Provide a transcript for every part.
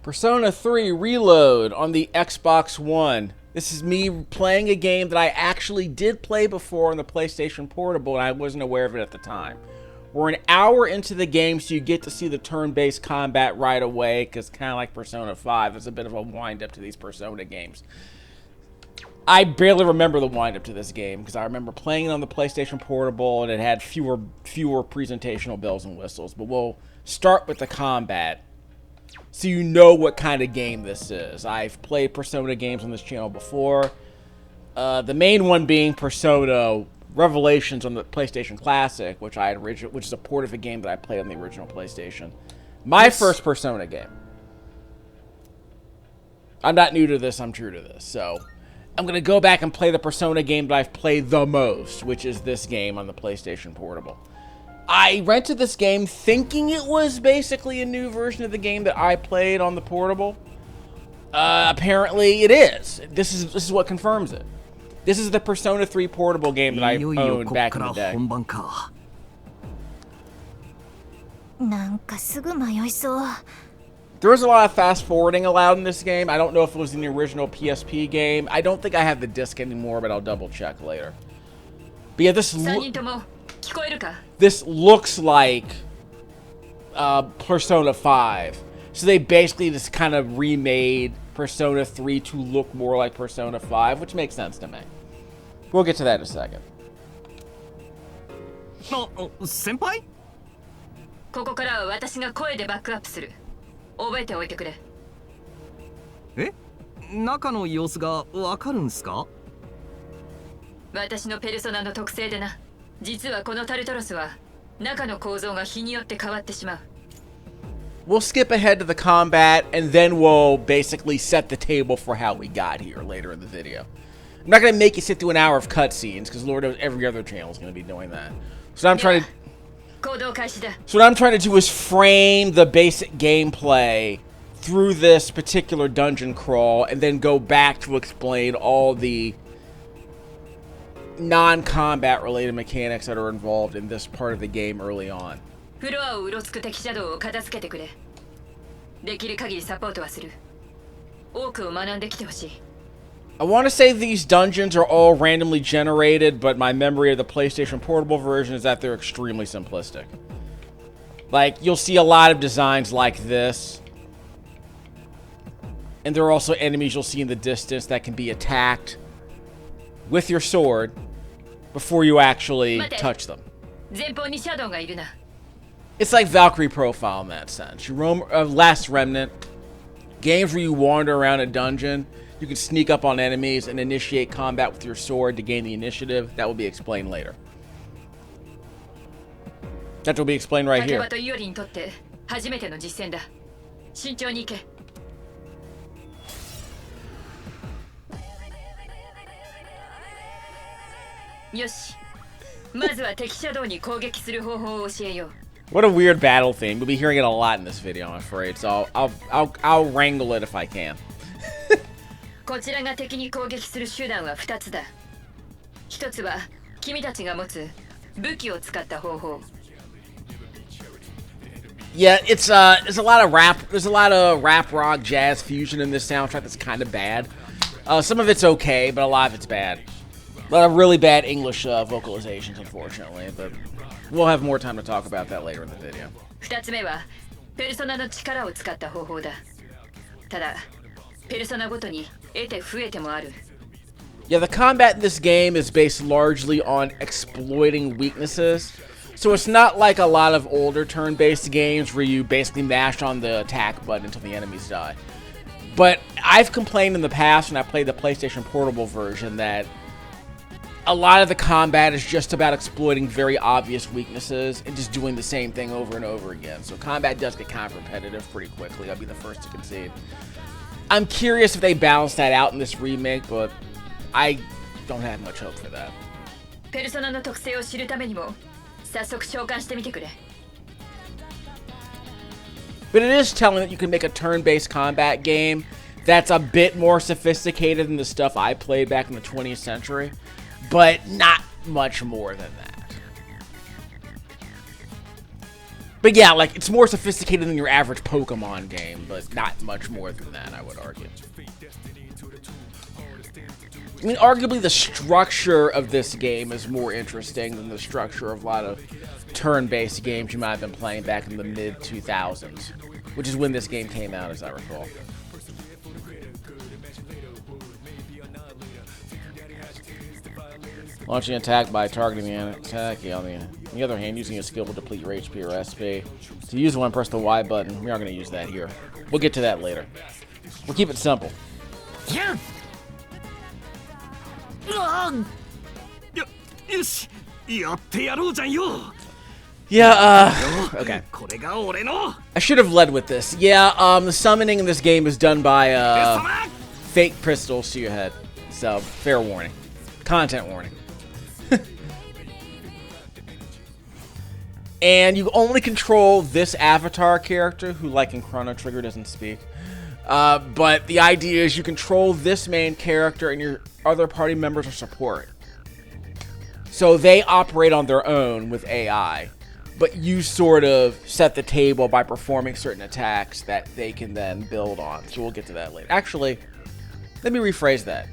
Persona 3 Reload on the Xbox One. This is me playing a game that I actually did play before on the PlayStation Portable, and I wasn't aware of it at the time. We're an hour into the game, so you get to see the turn-based combat right away, because kind of like Persona 5, there's a bit of a wind-up to these Persona games. I barely remember the wind-up to this game, because I remember playing it on the PlayStation Portable, and it had fewer presentational bells and whistles. But we'll start with the combat, so you know what kind of game this is. I've played Persona games on this channel before. The main one being Persona Revelations on the PlayStation Classic, which is a port of a game that I played on the original PlayStation. My first Persona game. I'm not new to this, I'm true to this. So I'm going to go back and play the Persona game that I've played the most, which is this game on the PlayStation Portable. I rented this game thinking it was basically a new version of the game that I played on the Portable. Apparently it is. This is what confirms it. This is the Persona 3 Portable game that I owned back in the day. There was a lot of fast forwarding allowed in this game. I don't know if it was in the original PSP game. I don't think I have the disc anymore, but I'll double check later. But yeah, this looks like Persona 5. So they basically just kind of remade Persona 3 to look more like Persona 5, which makes sense to me. We'll get to that in a second. Senpai? ここからは私が声でバックアップする。覚えておいてくれ。え？中の様子がわかるんすか？私のペルソナの特性でな。実はこのタルトロスは中の構造が日によって変わってしまう。We'll skip ahead to the combat, and then we'll basically set the table for how we got here later in the video. I'm not going to make you sit through an hour of cutscenes, because Lord knows every other channel is going to be doing that. So what I'm trying to do is frame the basic gameplay through this particular dungeon crawl, and then go back to explain all the non-combat related mechanics that are involved in this part of the game early on. I want to say these dungeons are all randomly generated, but my memory of the PlayStation Portable version is that they're extremely simplistic. Like, you'll see a lot of designs like this. And there are also enemies you'll see in the distance that can be attacked with your sword before you actually touch them. It's like Valkyrie Profile in that sense. You roam, Last Remnant, games where you wander around a dungeon, you can sneak up on enemies and initiate combat with your sword to gain the initiative. That will be explained later. That will be explained right here. What a weird battle theme. We'll be hearing it a lot in this video, I'm afraid. So I'll wrangle it if I can. Yeah, it's there's a lot of rap. There's a lot of rap, rock, jazz fusion in this soundtrack that's kind of bad. Some of it's okay, but a lot of it's bad. A lot of really bad English vocalizations, unfortunately, but we'll have more time to talk about that later in the video. Yeah, the combat in this game is based largely on exploiting weaknesses. So it's not like a lot of older turn-based games where you basically mash on the attack button until the enemies die. But I've complained in the past when I played the PlayStation Portable version that a lot of the combat is just about exploiting very obvious weaknesses and just doing the same thing over and over again. So combat does get kind of repetitive pretty quickly. I'll be the first to concede. I'm curious if they balance that out in this remake, but I don't have much hope for that. But it is telling that you can make a turn-based combat game that's a bit more sophisticated than the stuff I played back in the 20th century. But not much more than that. But yeah, like, it's more sophisticated than your average Pokemon game, but not much more than that, I would argue. I mean, arguably the structure of this game is more interesting than the structure of a lot of turn-based games you might have been playing back in the mid-2000s, which is when this game came out, as I recall. Launching an attack by targeting the attack. On the other hand, using a skill will deplete your HP or SP. To use one, press the Y button. We aren't going to use that here. We'll get to that later. We'll keep it simple. Yeah. Yeah, okay. I should have led with this. Yeah, the summoning in this game is done by, fake pistols to your head. So, fair warning. Content warning. And you only control this avatar character, who, like in Chrono Trigger, doesn't speak. But the idea is you control this main character and your other party members are support. So they operate on their own with AI. But you sort of set the table by performing certain attacks that they can then build on. So we'll get to that later. Actually, let me rephrase that.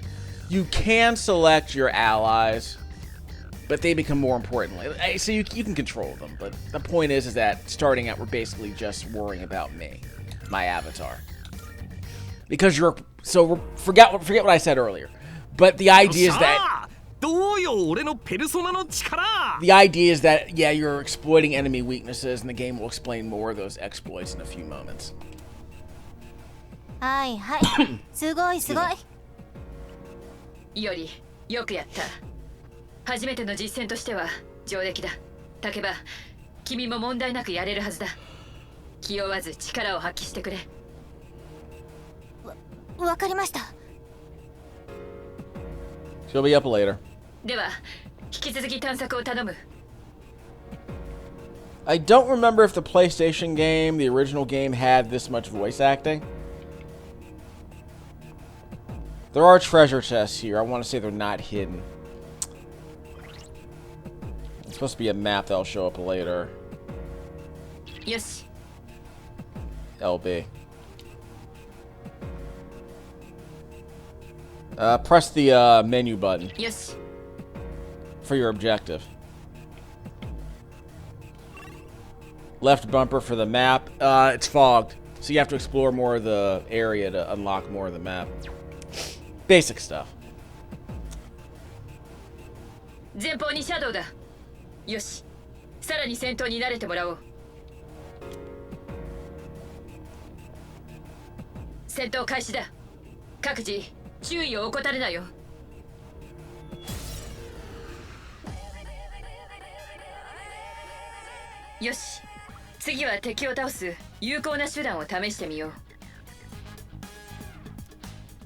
You can select your allies, but they become more important. So you can control them. But the point is that starting out, we're basically just worrying about me, my avatar. Because forget what I said earlier. But the idea is that yeah, you're exploiting enemy weaknesses, and the game will explain more of those exploits in a few moments. She'll be up later. I don't remember if the PlayStation game, the original game, had this much voice acting. There are treasure chests here. I want to say they're not hidden. It's supposed to be a map that'll show up later. Yes. LB. Press the menu button. Yes. For your objective. Left bumper for the map. It's fogged, so you have to explore more of the area to unlock more of the map. Basic stuff. 前方にシャドウだ。よし。さらに戦闘に慣れてもらおう。戦闘開始だ。各自注意を怠るなよ。よし。次は敵を倒す有効な手段を試してみよう。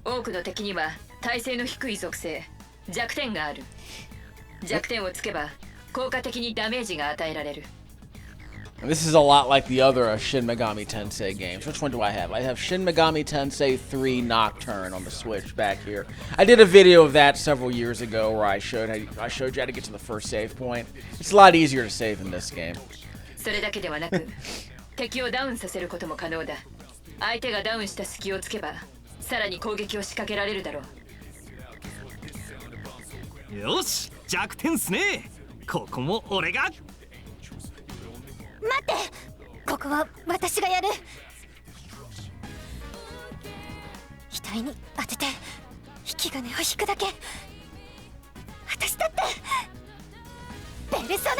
多くの敵には耐性の低い属性、弱点がある。弱点をつけば効果的にダメージが与えられる。This is a lot like the other Shin Megami Tensei games. Which one do I have? I have Shin Megami Tensei 3 Nocturne on the Switch back here. I did a video of that several years ago where I showed you how to get to the first save point. It's a lot easier to save in this game. それだけではなく、敵をダウンさせることも可能だ。相手がダウンした隙をつけば、さらに攻撃を仕掛けられるだろう。よし、弱点っすね。ここも俺が。待って、ここは私がやる。額に当てて引き金を引くだけ。私だってペルソナ。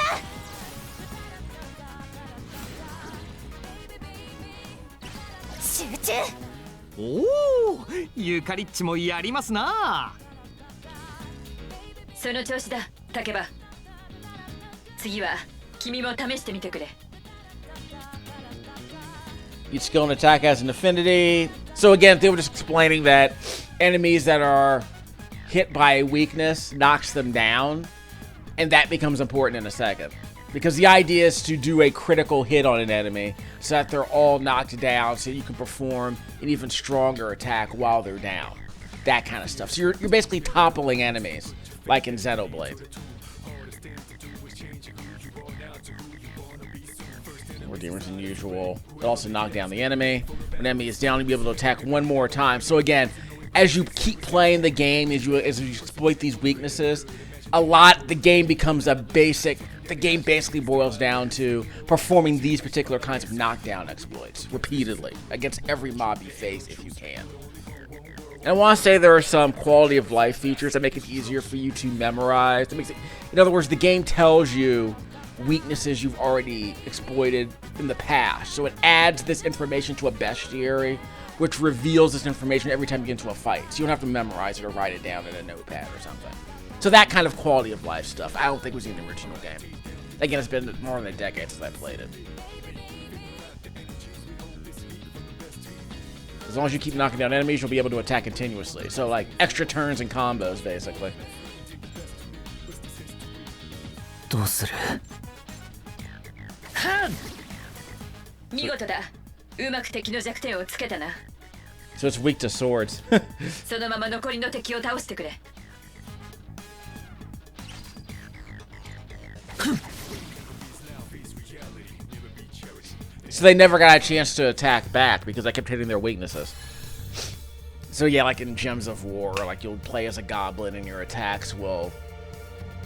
集中。おお、ユカリッチもやりますな。その調子だ、竹場。次は君も試してみてくれ。Each skill and attack has an affinity. So again, they were just explaining that enemies that are hit by a weakness knocks them down, and that becomes important in a second. Because the idea is to do a critical hit on an enemy so that they're all knocked down so you can perform an even stronger attack while they're down. That kind of stuff. So you're basically toppling enemies, like in Xenoblade. We're gamers than usual. It'll also knock down the enemy. When the enemy is down, you'll be able to attack one more time. So again, as you keep playing the game, as you exploit these weaknesses, the game becomes the game basically boils down to performing these particular kinds of knockdown exploits repeatedly against every mob you face if you can. And I want to say there are some quality of life features that make it easier for you to memorize. In other words, the game tells you weaknesses you've already exploited in the past. So it adds this information to a bestiary, which reveals this information every time you get into a fight. So you don't have to memorize it or write it down in a notepad or something. So that kind of quality of life stuff, I don't think was in the original game. Again, it's been more than a decade since I played it. As long as you keep knocking down enemies, you'll be able to attack continuously. So, like, extra turns and combos, basically. どうする? 見事だ。うまく敵の弱点をつけたな。So it's weak to swords. そのまま残りの敵を倒してくれ。So they never got a chance to attack back because I kept hitting their weaknesses. So yeah, like in Gems of War, like you'll play as a goblin and your attacks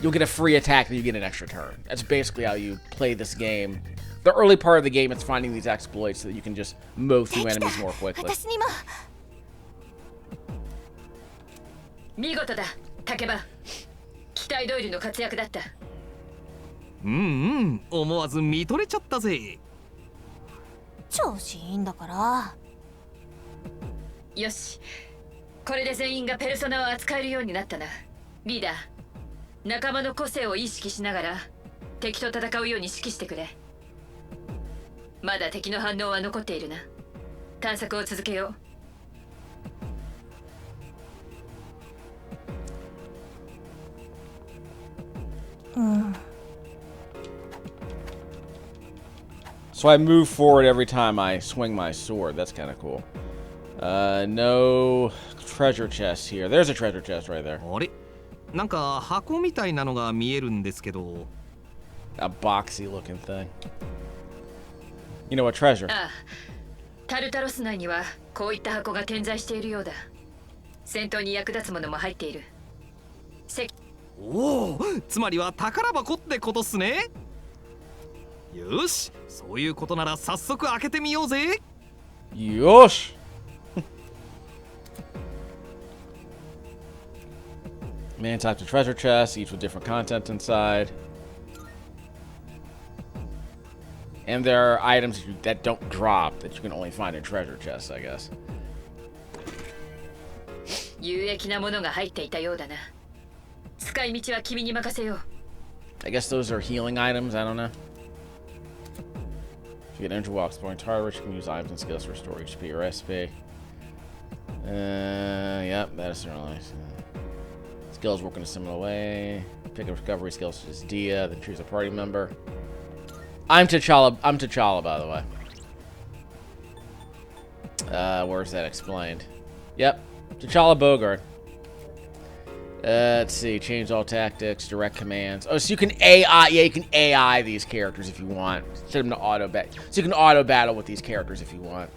you'll get a free attack and you get an extra turn. That's basically how you play this game. The early part of the game is finding these exploits so that you can just mow through enemies more quickly. 見事だ、竹場。期待通りの活躍だった。思わず見とれちゃったぜ。調子いいんだから。よし、これで全員がペルソナを扱えるようになったな。リーダー、仲間の個性を意識しながら敵と戦うように指揮してくれ。まだ敵の反応は残っているな。探索を続けよう。So I move forward every time I swing my sword. That's kind of cool. No treasure chest here. There's a treasure chest right there. あれ? なんか箱みたいなのが見えるんですけど。A boxy looking thing. You know what treasure? ああ、タルタロス内にはこういった箱が点在しているようだ。戦闘に役立つものも入っている。おお、つまりは宝箱ってことっすね。よし、そういうことなら早速開けてみようぜ。よし。Many types of treasure chests, each with different content inside. And there are items that don't drop that you can only find in treasure chests, I guess. 有益なものが入っていたようだな。使い道は君に任せよう。I guess those are healing items, I don't know. If you get injured while exploring targets, you can use items and skills to restore HP or SP. Yep, that's certainly. Skills work in a similar way. Pick up recovery skills such as Dia, then choose a party member. I'm T'Challa, by the way. Where's that explained? Yep, T'Challa Bogard. Let's see, change all tactics, direct commands. Oh, so you can AI, yeah, you can AI these characters if you want. Set them to auto battle. So you can auto battle with these characters if you want.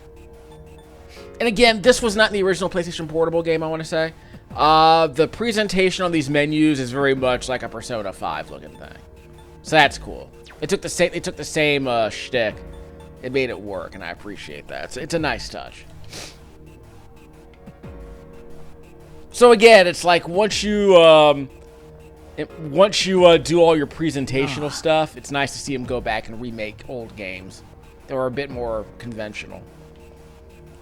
And again, this was not in the original PlayStation Portable game, I want to say. The presentation on these menus is very much like a Persona 5 looking thing. So that's cool. They took the same shtick. It made it work, and I appreciate that. It's a nice touch. So again, it's like once you do all your presentational stuff, it's nice to see them go back and remake old games that were a bit more conventional.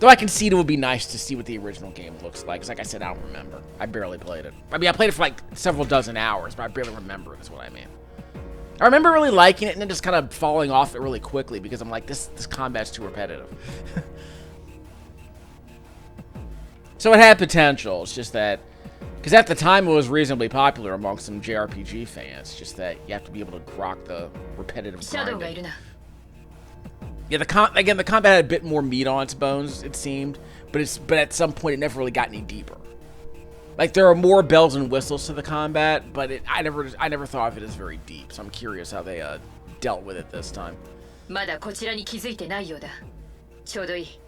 Though I concede it would be nice to see what the original game looks like. Because like I said, I don't remember. I barely played it. I mean, I played it for like several dozen hours, but I barely remember it is what I mean. I remember really liking it and then just kind of falling off it really quickly because I'm like, this combat's too repetitive. So it had potential. It's just that, because at the time it was reasonably popular among some JRPG fans. Just that you have to be able to grok the repetitive grinding. Yeah, the combat had a bit more meat on its bones, it seemed, but at some point it never really got any deeper. Like there are more bells and whistles to the combat, but I never thought of it as very deep. So I'm curious how they dealt with it this time. まだこちらに気づいてないようだ。ちょうどいい。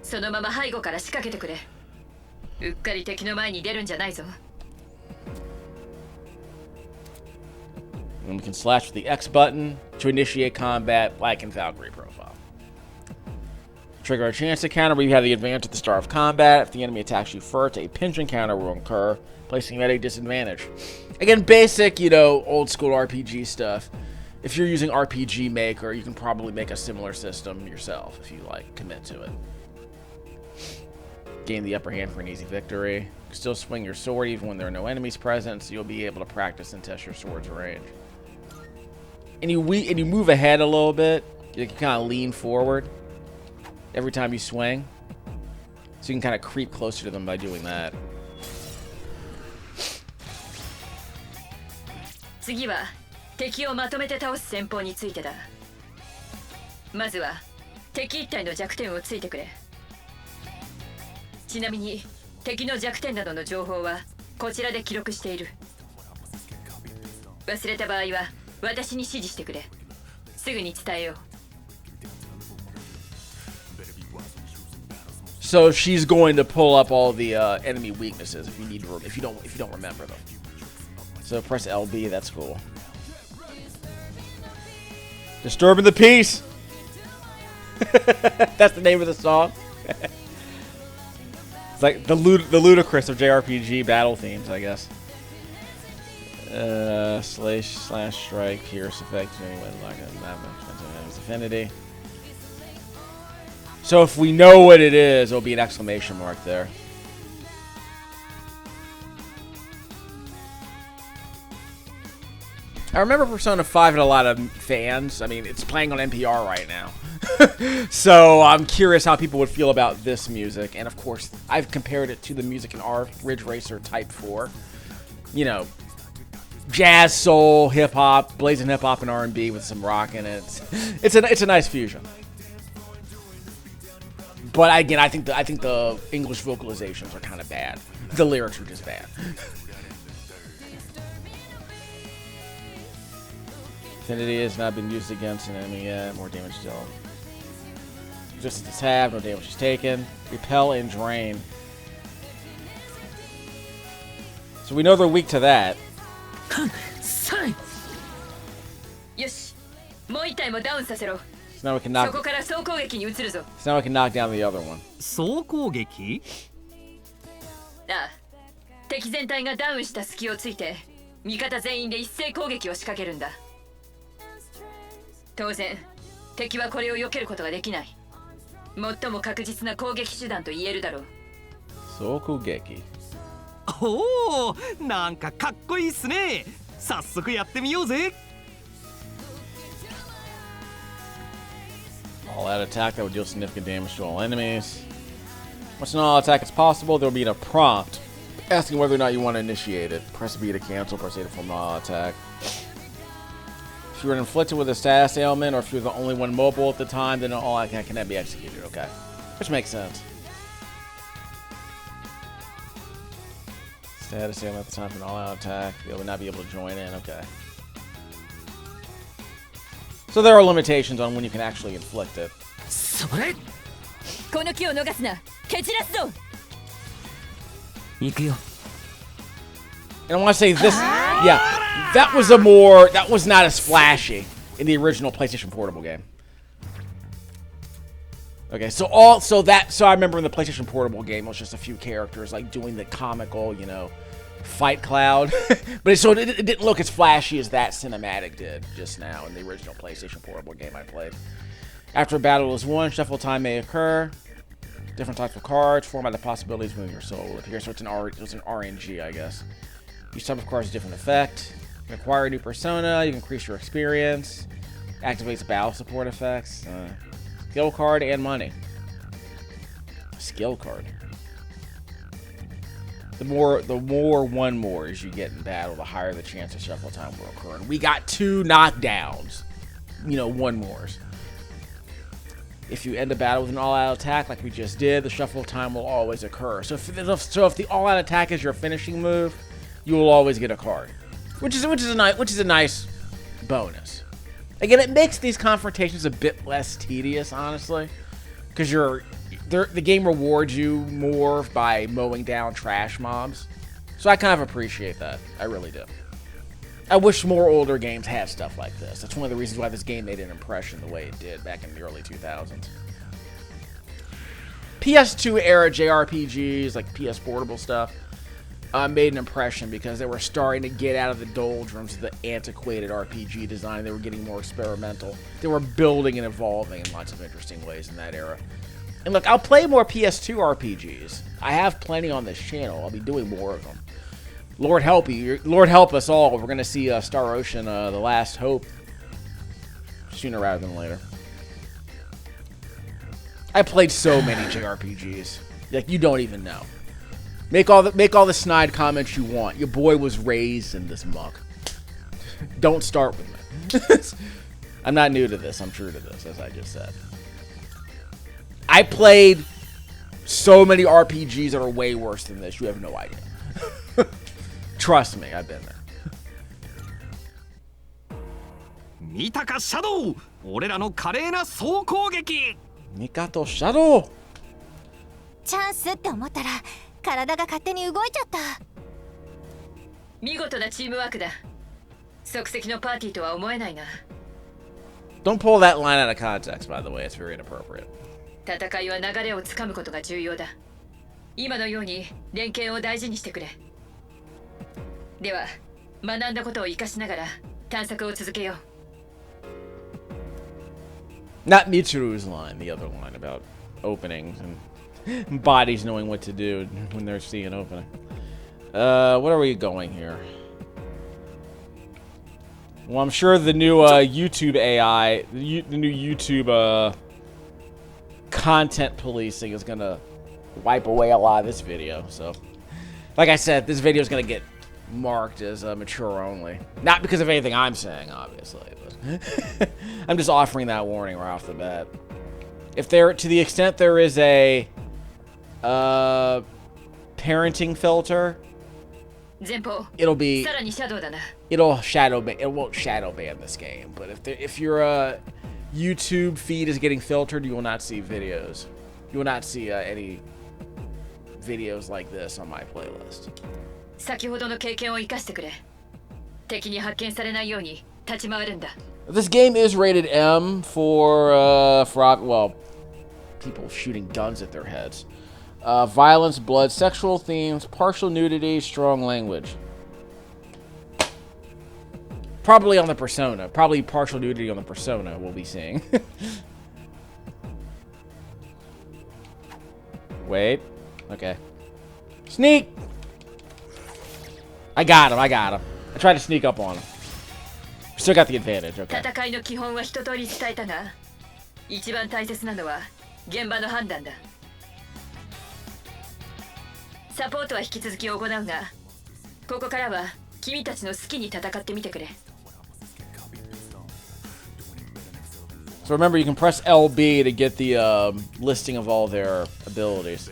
そのまま背後から仕掛けてくれ。うっかり敵の前に出るんじゃないぞ。And we can slash with the X button to initiate combat, like in Valkyrie profile. Trigger a chance encounter where you have the advantage at the start of combat. If the enemy attacks you first, a pinch encounter will occur, placing you at a disadvantage. Again, basic, you know, old school RPG stuff. If you're using RPG Maker, you can probably make a similar system yourself if you, like, commit to it. Gain the upper hand for an easy victory. You can still swing your sword even when there are no enemies present, so you'll be able to practice and test your sword's range. And you move ahead a little bit. You can kind of lean forward every time you swing. So you can kind of creep closer to them by doing that. 次は敵をまとめて倒す戦法についてだ。まずは敵一体の弱点をついてくれ。ちなみに敵の弱点などの情報はこちらで記録している。忘れた場合は私に指示してくれ。すぐに伝えよう。So she's going to pull up all the enemy weaknesses if you don't remember them. So press LB. That's cool. Disturbing the peace. That's the name of the song. It's like the ludicrous of JRPG battle themes, I guess. Slash strike, pierce effect, like a affinity. So if we know what it is, there'll be an exclamation mark there. I remember Persona 5 had a lot of fans. I mean, it's playing on NPR right now. So I'm curious how people would feel about this music. And of course, I've compared it to the music in our Ridge Racer Type 4. You know, jazz, soul, hip hop, blazing hip hop and R&B with some rock in it. It's a nice fusion. But again, I think the English vocalizations are kind of bad. The lyrics are just bad. Affinity has not been used against an enemy yet. More damage still. Just as tab, no damage is taken. Repel and drain. So we know they're weak to that. よし、もう一体もダウンさせろ。 So now we can knock. そこから総攻撃に移るぞ。 So now we can knock down the other one. 総攻撃？ああ、敵全体がダウンした隙をついて、味方全員で一斉攻撃を仕掛けるんだ。当然、敵はこれを避けることができない。最も確実な攻撃手段と言えるだろう。総攻撃。おお、なんかかっこいいっすね。早速やってみようぜ。All out attack that would deal significant damage to all enemies. Once an all attack is possible, there will be a prompt asking whether or not you want to initiate it. Press B to cancel, press A to perform an all attack. If you were inflicted with a status ailment, or if you're the only one mobile at the time, then an all attack cannot be executed. Okay, which makes sense. Status ailment at the time for an all out attack. They would not be able to join in. Okay. So there are limitations on when you can actually inflict it. それ。この気を逃すな。蹴散らすぞ。行くよ。 And I want to say this, yeah, that was not as flashy in the original PlayStation Portable game. Okay, so I remember in the PlayStation Portable game, it was just a few characters like doing the comical, you know, fight cloud. But it didn't look as flashy as that cinematic did just now in the original PlayStation Portable game I played. After a battle is won, shuffle time may occur. Different types of cards form by the possibilities within your soul will appear. So it's an RNG, I guess. Each type of card has a different effect. You can acquire a new persona. You can increase your experience. Activates battle support effects. Skill card and money. Skill card. The more one mores you get in battle, the higher the chance of shuffle time will occur. And we got 2 knockdowns. You know, one mores. If you end a battle with an all-out attack like we just did, the shuffle time will always occur. So if the all-out attack is your finishing move, you will always get a card, which is a nice bonus. Again, it makes these confrontations a bit less tedious, honestly, because the game rewards you more by mowing down trash mobs. So I kind of appreciate that. I really do. I wish more older games had stuff like this. That's one of the reasons why this game made an impression the way it did back in the early 2000s. PS2 era JRPGs, like PS Portable stuff, made an impression because they were starting to get out of the doldrums of the antiquated RPG design. They were getting more experimental. They were building and evolving in lots of interesting ways in that era. And look, I'll play more PS2 RPGs. I have plenty on this channel. I'll be doing more of them. Lord help you. Lord help us all. We're going to see Star Ocean, The Last Hope, sooner rather than later. I played so many JRPGs. Like, you don't even know. Make all the snide comments you want. Your boy was raised in this muck. Don't start with me. I'm not new to this. I'm true to this, as I just said. I played so many RPGs that are way worse than this. You have no idea. Trust me, I've been there. 見たかシャドウ、俺らの華麗な総攻撃。ミカとシャドウ。チャンスって思ったら体が勝手に動いちゃった。見事なチームワークだ。即席のパーティーとは思えないな。Don't pull that line out of context, by the way. It's very inappropriate. 戦いは流れをつかむことが重要だ。今のように連携を大事にしてくれ。では、学んだことを生かしながら探索を続けよう。Not Mitsuru's line, the other line about openings and bodies knowing what to do when they're seeing an opening. What are we going here? Well, I'm sure the new YouTube AI, the new YouTube content policing is gonna wipe away a lot of this video. So, like I said, this video is gonna get marked as mature only. Not because of anything I'm saying, obviously, but I'm just offering that warning right off the bat. If there, to the extent there is a parenting filter, it'll shadow ban. It won't shadow ban this game, but if your YouTube feed is getting filtered, you will not see videos. You will not see any videos like this on my playlist. 先ほどの経験を生かしてくれ。敵に発見されないように立ち回るんだ。This game is rated M for well, people shooting guns at their heads. Violence, blood, sexual themes, partial nudity, strong language. Probably on the persona. Probably partial nudity on the persona we'll be seeing. Wait. Okay. Sneak! I got him. I tried to sneak up on him. Still got the advantage, okay. 戦いの基本は一通り伝えたが、一番大切なのは現場の判断だ。サポートは引き続き行うが、ここからは君たちの好きに戦ってみてくれ。So remember, you can press LB to get the listing of all their abilities.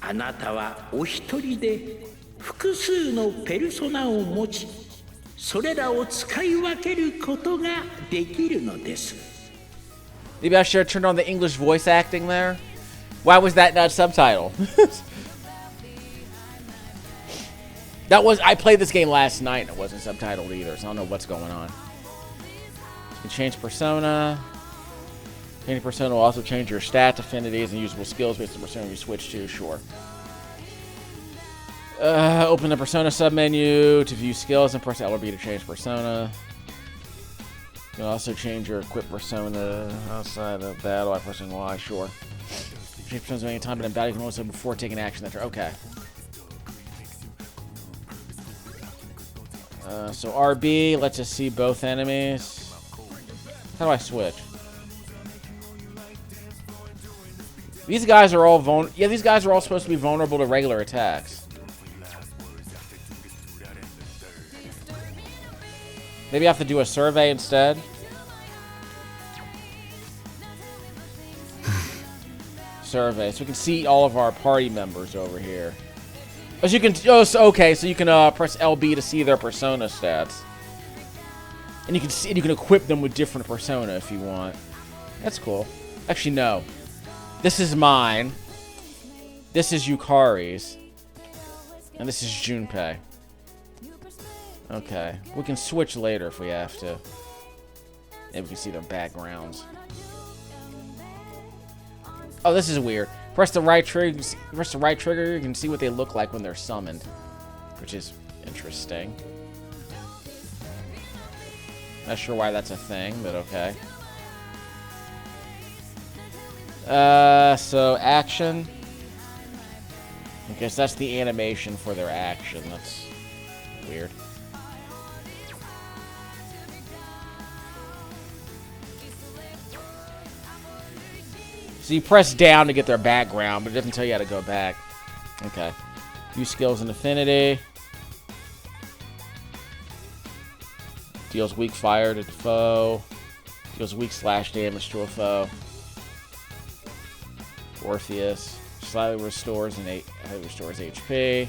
あなたはお一人で複数のペルソナを持ち、それらを使い分けることができるのです。 Maybe I should have turned on the English voice acting there. Why was that not subtitled? I played this game last night and it wasn't subtitled either, so I don't know what's going on. You can change persona. Changing persona will also change your stats, affinities, and usable skills based on the persona you switch to, sure. Open the persona submenu to view skills and press L or B to change persona. You can also change your equip persona outside of battle by pressing Y, sure. Change personas at any time, but in battle you can also before taking action. That's okay. So RB lets us see both enemies. How do I switch? These guys are all these guys are all supposed to be vulnerable to regular attacks. Maybe I have to do a survey instead. Survey, so we can see all of our party members over here. As you can, okay, so you can press LB to see their persona stats. And you can see, and you can equip them with different persona if you want. That's cool. Actually, no. This is mine. This is Yukari's. And this is Junpei. Okay. We can switch later if we have to. And we can see their backgrounds. Oh, this is weird. Press the right trigger. Press the right trigger. You can see what they look like when they're summoned, which is interesting. Not sure why that's a thing, but okay. So action. Okay, so that's the animation for their action. That's weird. So you press down to get their background, but it doesn't tell you how to go back. Okay. Use skills in affinity. Deals weak fire to the foe. Deals weak slash damage to a foe. Orpheus. Slightly restores HP.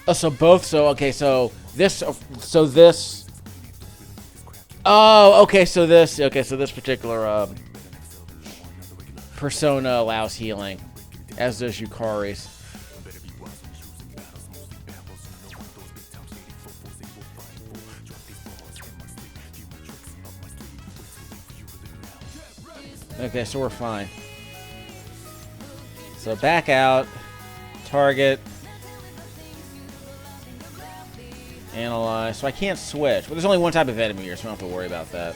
Oh, so both. So okay. So this. So this. Oh, okay. So this. Okay. So this particular persona allows healing, as does Yukari's. Okay, so we're fine. So back out, target, analyze. So I can't switch. But there's only one type of enemy here, so I don't have to worry about that.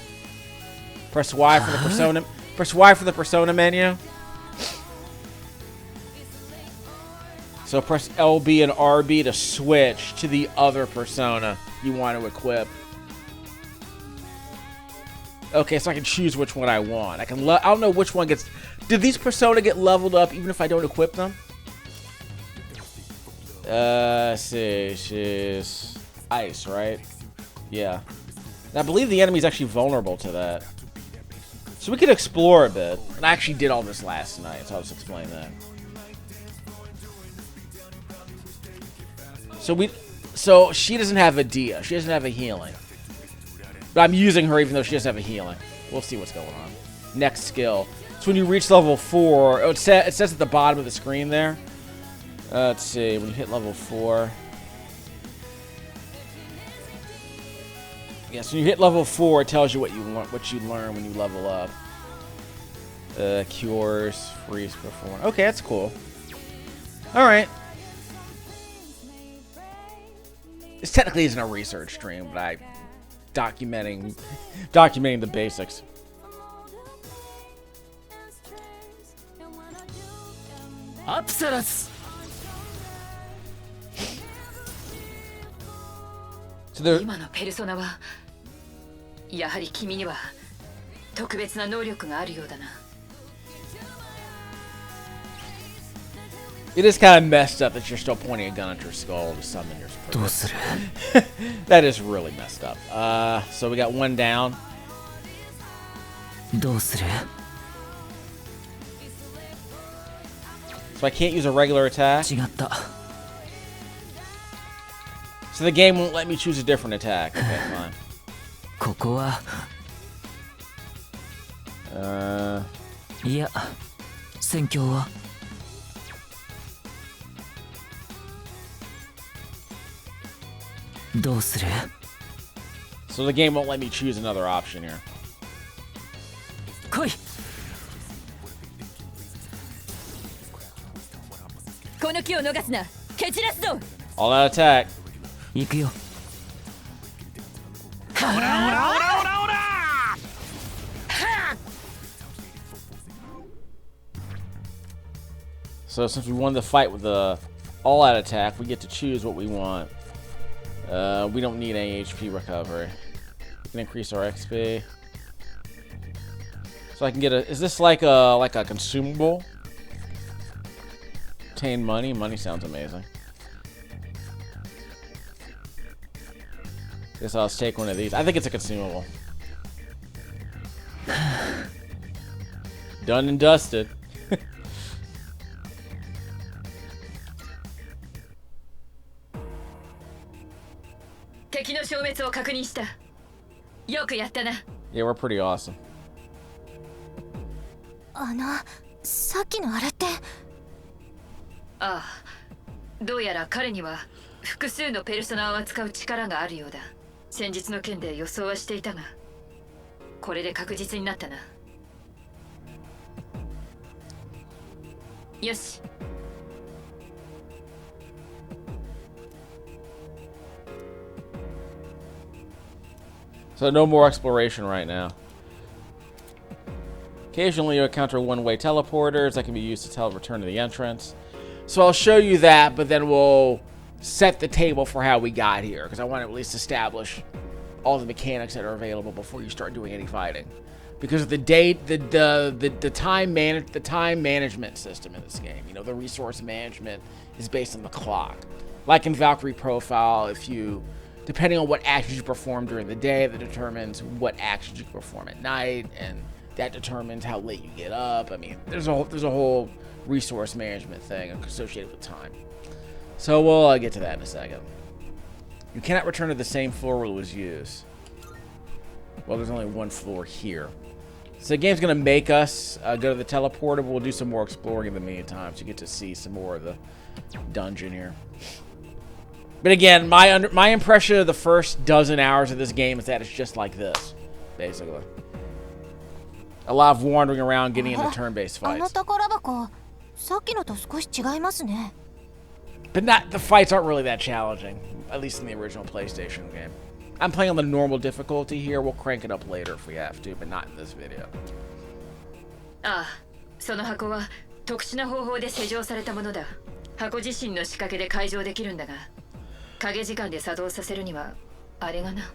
Press Y for the persona. Press Y for the persona menu. So press LB and RB to switch to the other persona you want to equip. Okay, so I can choose which one I want. I don't know which one gets... Did these persona get leveled up even if I don't equip them? Let's see. She's ice, right? Yeah. And I believe the enemy's actually vulnerable to that. So we could explore a bit. And I actually did all this last night, so I'll just explain that. So she doesn't have a Dia. She doesn't have a healing. But I'm using her even though she doesn't have a healing. We'll see what's going on. Next skill. So when you reach level 4, it says at the bottom of the screen there. Let's see. When you hit level 4. Yeah, so when you hit level 4, it tells you what you want, what you learn when you level up. Cures, freeze, perform. Okay, that's cool. All right. This technically isn't a research stream, but I documenting the basics. Upset. So there. 今のペルソナはやはり君には特別な能力があるようだな。 It is kind of messed up that you're still pointing a gun at your skull to summon your person. That is really messed up. So we got one down. So I can't use a regular attack. So the game won't let me choose a different attack. Okay, fine. ここは。いや、戦況は。 どうする? So the game won't let me choose another option here. 来い. この気を逃すな。蹴散らすぞ。 All out attack. 行くよ。 So since we won the fight with the all-out attack, we get to choose what we want. We don't need any HP recovery. We can increase our XP. So I can get a... Is this like a consumable? Obtain money. Money sounds amazing. Guess I'll just take one of these. I think it's a consumable. Done and dusted. 滅を確認した。よくやったな。Yeah, we're pretty awesome. さっきのあれって。ああ、どうやら彼には複数のペルソナを扱う力があるようだ。先日の件で予想はしていたが、これで確実になったな。よし。So no more exploration right now. Occasionally you encounter one-way teleporters that can be used to return to the entrance. So I'll show you that, but then we'll set the table for how we got here, because I want to at least establish all the mechanics that are available before you start doing any fighting. Because of the time management system in this game, you know, the resource management is based on the clock. Like in Valkyrie Profile, if you, depending on what actions you perform during the day, that determines what actions you can perform at night, and that determines how late you get up. I mean, there's a whole resource management thing associated with time. So we'll get to that in a second. You cannot return to the same floor it was used. Well, there's only one floor here. So the game's going to make us go to the teleporter, but we'll do some more exploring in the meantime, so you get to see some more of the dungeon here. But again, my impression of the first dozen hours of this game is that it's just like this, basically. A lot of wandering around, getting into turn-based fights. But the fights aren't really that challenging, at least in the original PlayStation game. I'm playing on the normal difficulty here. We'll crank it up later if we have to, but not in this video. ああ、その箱は特殊な方法で施錠されたものだ。箱自身の仕掛けで解錠できるんだが、影時間で作動させるにはあれがな。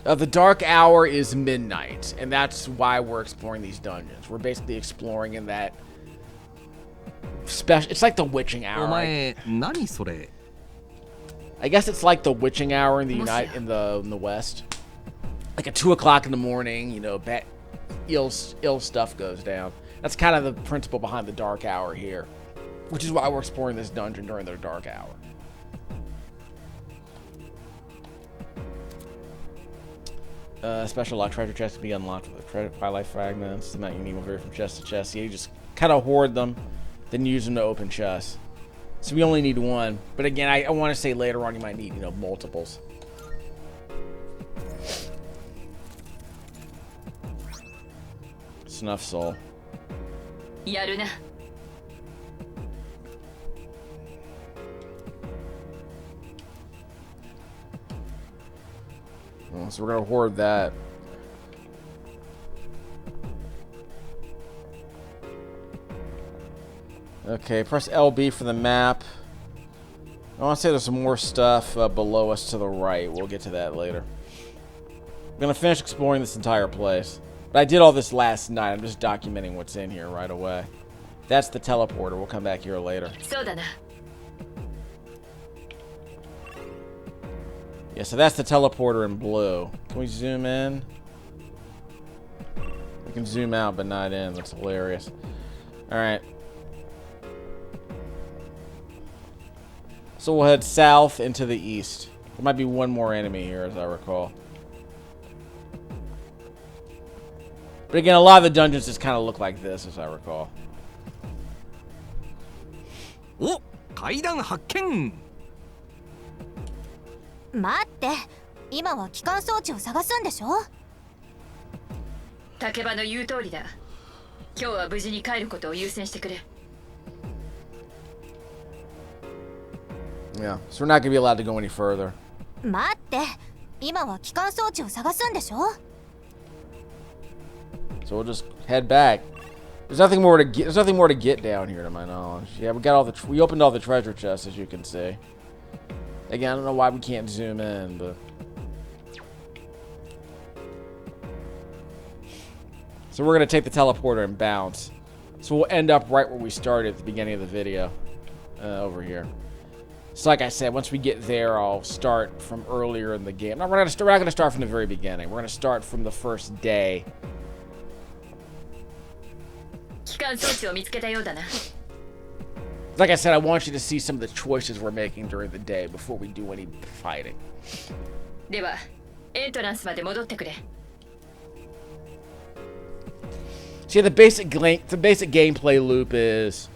The dark hour is midnight, and that's why we're exploring these dungeons. We're basically exploring in that special. It's like the witching hour. I guess it's like the witching hour in the in the West. Like at 2 o'clock in the morning, you know, ill stuff goes down. That's kind of the principle behind the dark hour here, which is why we're exploring this dungeon during the dark hour. Special lock treasure chests can be unlocked with the credit twilight fragments. The amount you need will vary from chest to chest. Yeah, you just kind of hoard them, then use them to open chests. So we only need one. But again, I want to say later on you might need, you know, multiples. Snuff soul. Yaruna. So we're gonna hoard that. Okay, press LB for the map. I want to say there's some more stuff below us to the right. We'll get to that later. I'm gonna finish exploring this entire place. But I did all this last night. I'm just documenting what's in here right away. That's the teleporter. We'll come back here later. Yeah, so that's the teleporter in blue. Can we zoom in? We can zoom out, but not in. That's hilarious. Alright. So we'll head south into the east. There might be one more enemy here, as I recall. But again, a lot of the dungeons just kind of look like this, as I recall. Oh, 階段発見! 待って、今は機関装置を探すんでしょ？竹場の言う通りだ。今日は無事に帰ることを優先してくれ。Yeah, so we're not going to be allowed to go any further. 待って、今は機関装置を探すんでしょ？ So we'll just head back. There's nothing more to get. There's nothing more to get down here, to my knowledge. Yeah, we opened all the treasure chests, as you can see. Again, I don't know why we can't zoom in, but so we're gonna take the teleporter and bounce. So we'll end up right where we started at the beginning of the video, over here. So like I said, once we get there, I'll start from earlier in the game. No, we're not gonna start from the very beginning. We're gonna start from the first day. Like I said, I want you to see some of the choices we're making during the day before we do any fighting. では、エントランスまで戻ってくれ。See, the basic gameplay loop is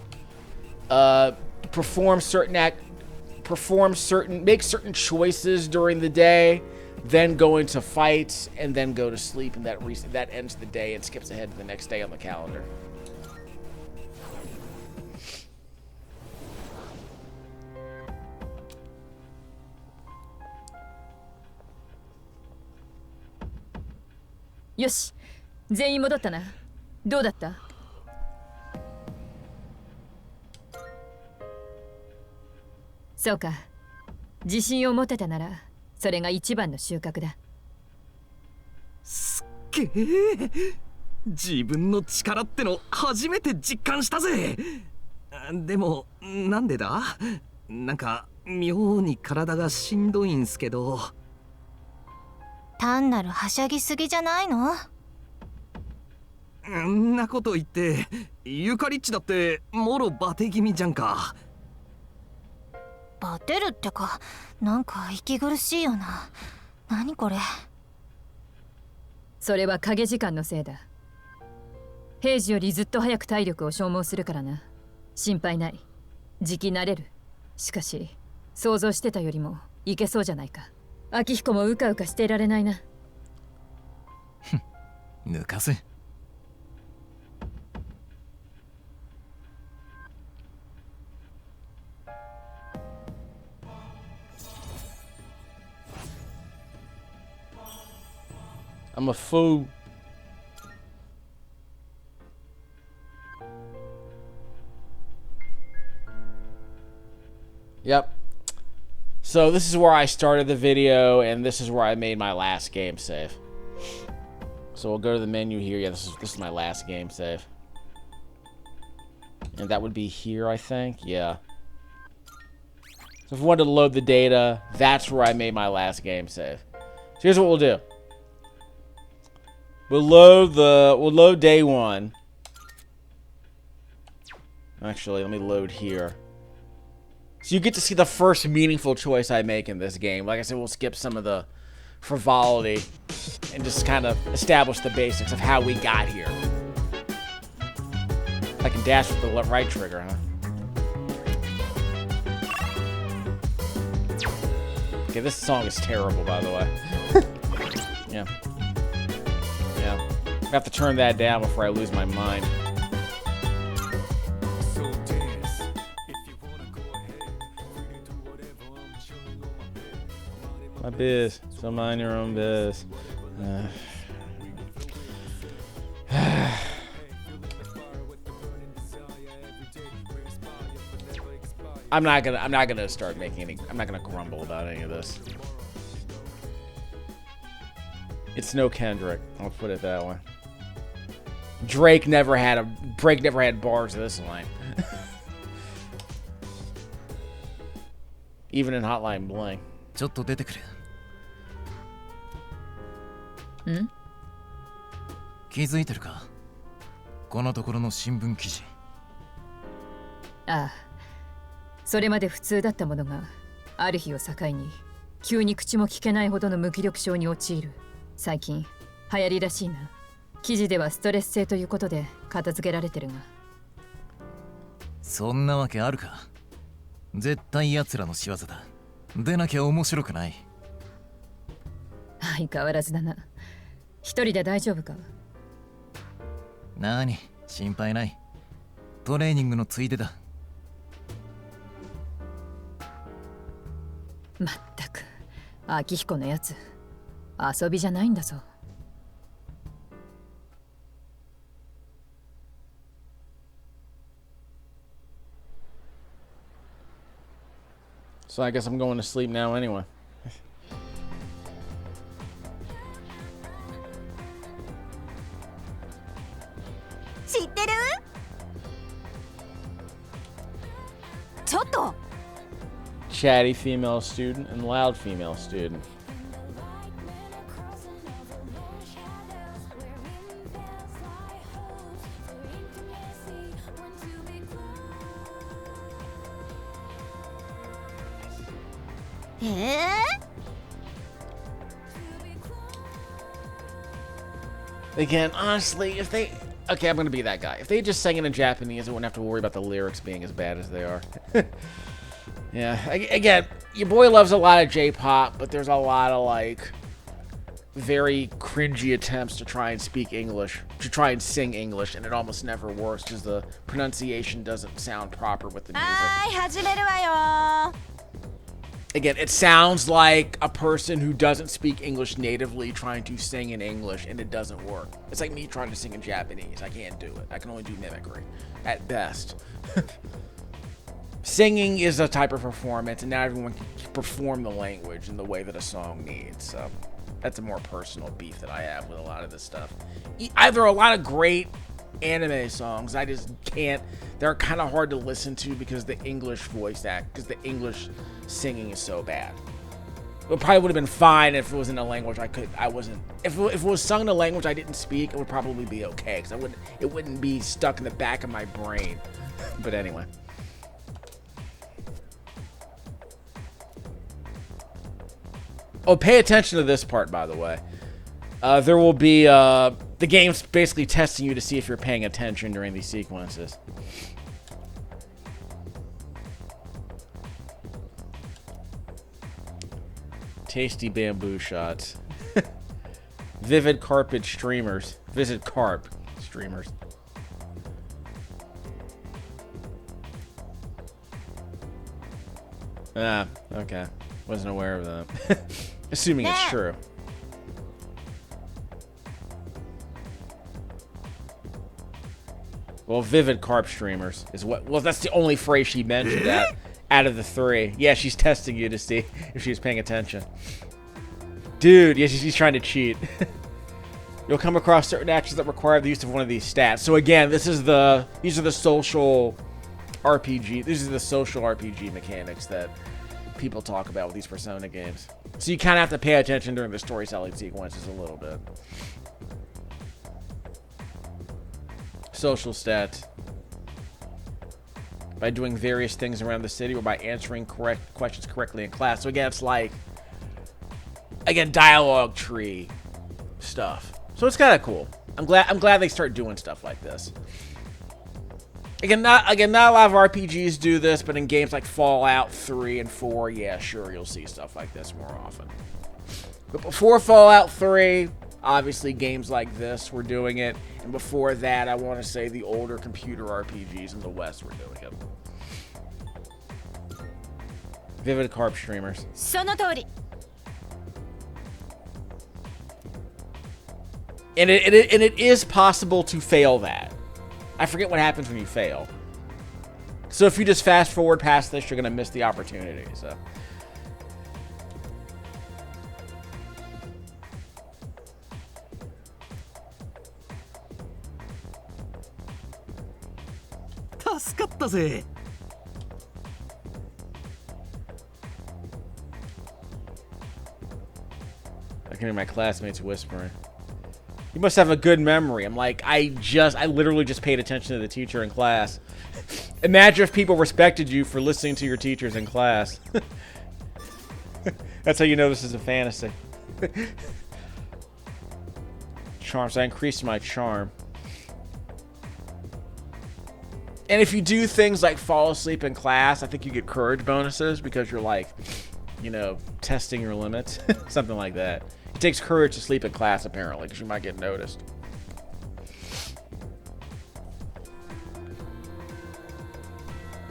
make certain choices during the day, then go into fights, and then go to sleep, and that ends the day and skips ahead to the next day on the calendar. Yoshi, 全員戻ったな。どうだった？そうか。自信を持てたなら、それが一番の収穫だ。すっげえ。自分の力っての初めて実感したぜ。でもなんでだ？なんか妙に体がしんどいんすけど。単なるはしゃぎすぎじゃないの？んなこと言ってユカリッチだってもろバテ気味じゃんか。バテるってか、なんか息苦しいよな。何これ？それは影時間のせいだ。平時よりずっと早く体力を消耗するからな。心配ない。じき慣れる。しかし想像してたよりもいけそうじゃないか。秋彦もうかうかしていられないな。抜かせ。I'm a fool. Yep. So this is where I started the video, and this is where I made my last game save. So we'll go to the menu here. Yeah, this is my last game save. And that would be here, I think. Yeah. So if we wanted to load the data, that's where I made my last game save. So here's what we'll do. We'll load day one. Actually, let me load here. So you get to see the first meaningful choice I make in this game. Like I said, we'll skip some of the frivolity and just kind of establish the basics of how we got here. I can dash with the right trigger, huh? Okay, this song is terrible, by the way. Yeah. Yeah. I have to turn that down before I lose my mind. My biz. So mind your own biz. I'm not gonna start making any. I'm not gonna grumble about any of this. It's no Kendrick. I'll put it that way. Drake never had bars of this line. Even in Hotline Bling. ちょっと出てくる。ん？気づいてるか？このところの新聞記事。ああ、それまで普通だったものがある日を境に急に口も聞けないほどの無気力症に陥る。最近流行りらしいな。記事ではストレス性ということで片付けられてるが。そんなわけあるか。絶対奴らの仕業だ。でなきゃ面白くない。相変わらずだな。一人で大丈夫か？なに、心配ない。トレーニングのついでだ。まったく、秋彦のやつ、遊びじゃないんだぞ。So I guess I'm going to sleep now anyway. 知ってる？ちょっと。 Chatty female student and loud female student. Again, honestly, if they... Okay, I'm gonna be that guy. If they just sang it in Japanese, I wouldn't have to worry about the lyrics being as bad as they are. Yeah, again, your boy loves a lot of J-pop, but there's a lot of, like, very cringy attempts to try and speak English, to try and sing English, and it almost never works because the pronunciation doesn't sound proper with the music. Again, it sounds like a person who doesn't speak English natively trying to sing in English, and it doesn't work. It's like me trying to sing in Japanese. I can't do it. I can only do mimicry, at best. Singing is a type of performance, and not everyone can perform the language in the way that a song needs, so that's a more personal beef that I have with a lot of this stuff. Either a lot of great anime songs, I just can't. They're kind of hard to listen to because the English voice act, because the English singing is so bad. It probably would have been fine if it was in a language if it was sung in a language I didn't speak, it would probably be okay, because it wouldn't be stuck in the back of my brain. But anyway. Oh, pay attention to this part, by the way. There will be, the game's basically testing you to see if you're paying attention during these sequences. Tasty bamboo shots. Vivid carpet streamers. Visit carp streamers. Ah, okay. Wasn't aware of that. Assuming it's true. Well, vivid carp streamers is what. Well, that's the only phrase she mentioned out of the three. Yeah, she's testing you to see if she's paying attention. Dude, yeah, she's trying to cheat. You'll come across certain actions that require the use of one of these stats. So again, these are the social RPG. These are the social RPG mechanics that people talk about with these Persona games. So you kind of have to pay attention during the storytelling sequences a little bit. Social stats. By doing various things around the city or by answering questions correctly in class. So again, it's like, again, dialogue tree stuff. So it's kind of cool. I'm glad they start doing stuff like this. Again, not a lot of RPGs do this, but in games like Fallout 3 and 4, yeah, sure, you'll see stuff like this more often. But before Fallout 3, obviously games like this were doing it, and before that, I want to say the older computer RPGs in the West were doing it. Vivid carp streamers. And it is possible to fail that. I forget what happens when you fail. So if you just fast forward past this, you're going to miss the opportunity. So. I can hear my classmates whispering. You must have a good memory. I'm like, I literally just paid attention to the teacher in class. Imagine if people respected you for listening to your teachers in class. That's how you know this is a fantasy. Charms. I increased my charm. And if you do things like fall asleep in class, I think you get courage bonuses because you're like, you know, testing your limits. Something like that. It takes courage to sleep in class, apparently, because you might get noticed.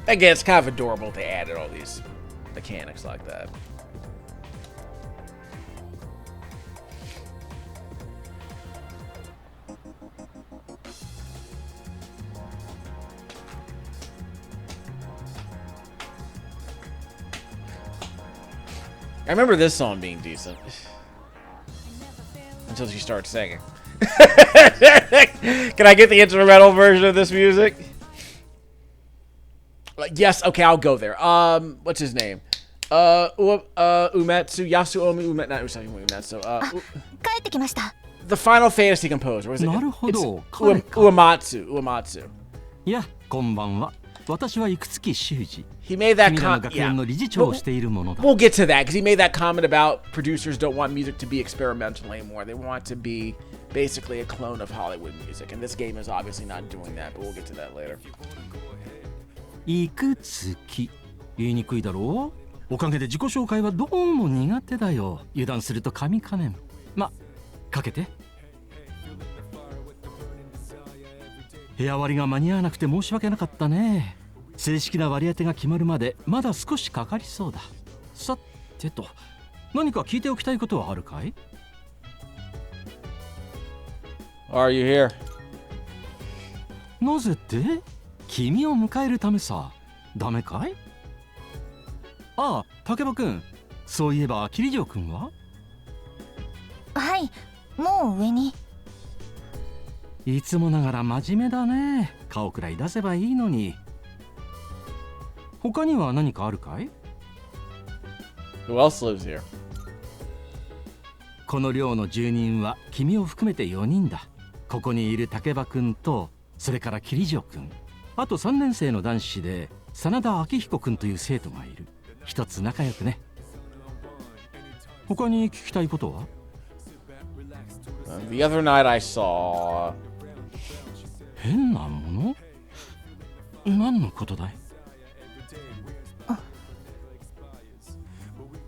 Again, it's kind of adorable they added all these mechanics like that. I remember this song being decent. Until she starts singing. Can I get the instrumental version of this music? Yes, okay, I'll go there. What's his name? Umetsu, Yasuomi Umetsu, not Umetsu, the Final Fantasy composer, was it? It's Uematsu. Yeah, こんばんは。私は生月修二。 He made that 君らの comment. 学園の理事長をしているものだ。 We'll get to that because he made that comment about producers don't want music to be experimental anymore. They want it to be basically a clone of Hollywood music, and this game is obviously not doing that. But we'll get to that later. いくつき言いにくいだろう。おかげで自己紹介はどうも苦手だよ。油断すると噛みかねん。ま、かけて。部屋割りが間に合わなくて申し訳なかったね。正式な割り当てが決まるまでまだ少しかかりそうだ。さてと、何か聞いておきたいことはあるかい？ Are you here? なぜって？君を迎えるためさ。ダメかい？ああ、竹場くん。そういえば桐城くんは？はい、もう上に。いつもながら真面目だね。顔くらい出せばいいのに。他には何かあるかい？ Who else lives here? この寮の住人は君を含めて4人だ。ここにいる竹場くんと、それから桐城くん、あと3年生の男子で真田明彦くんという生徒がいる。一つ仲良くね。他に聞きたいことは？ The other night I saw. 変なもの？何のことだい？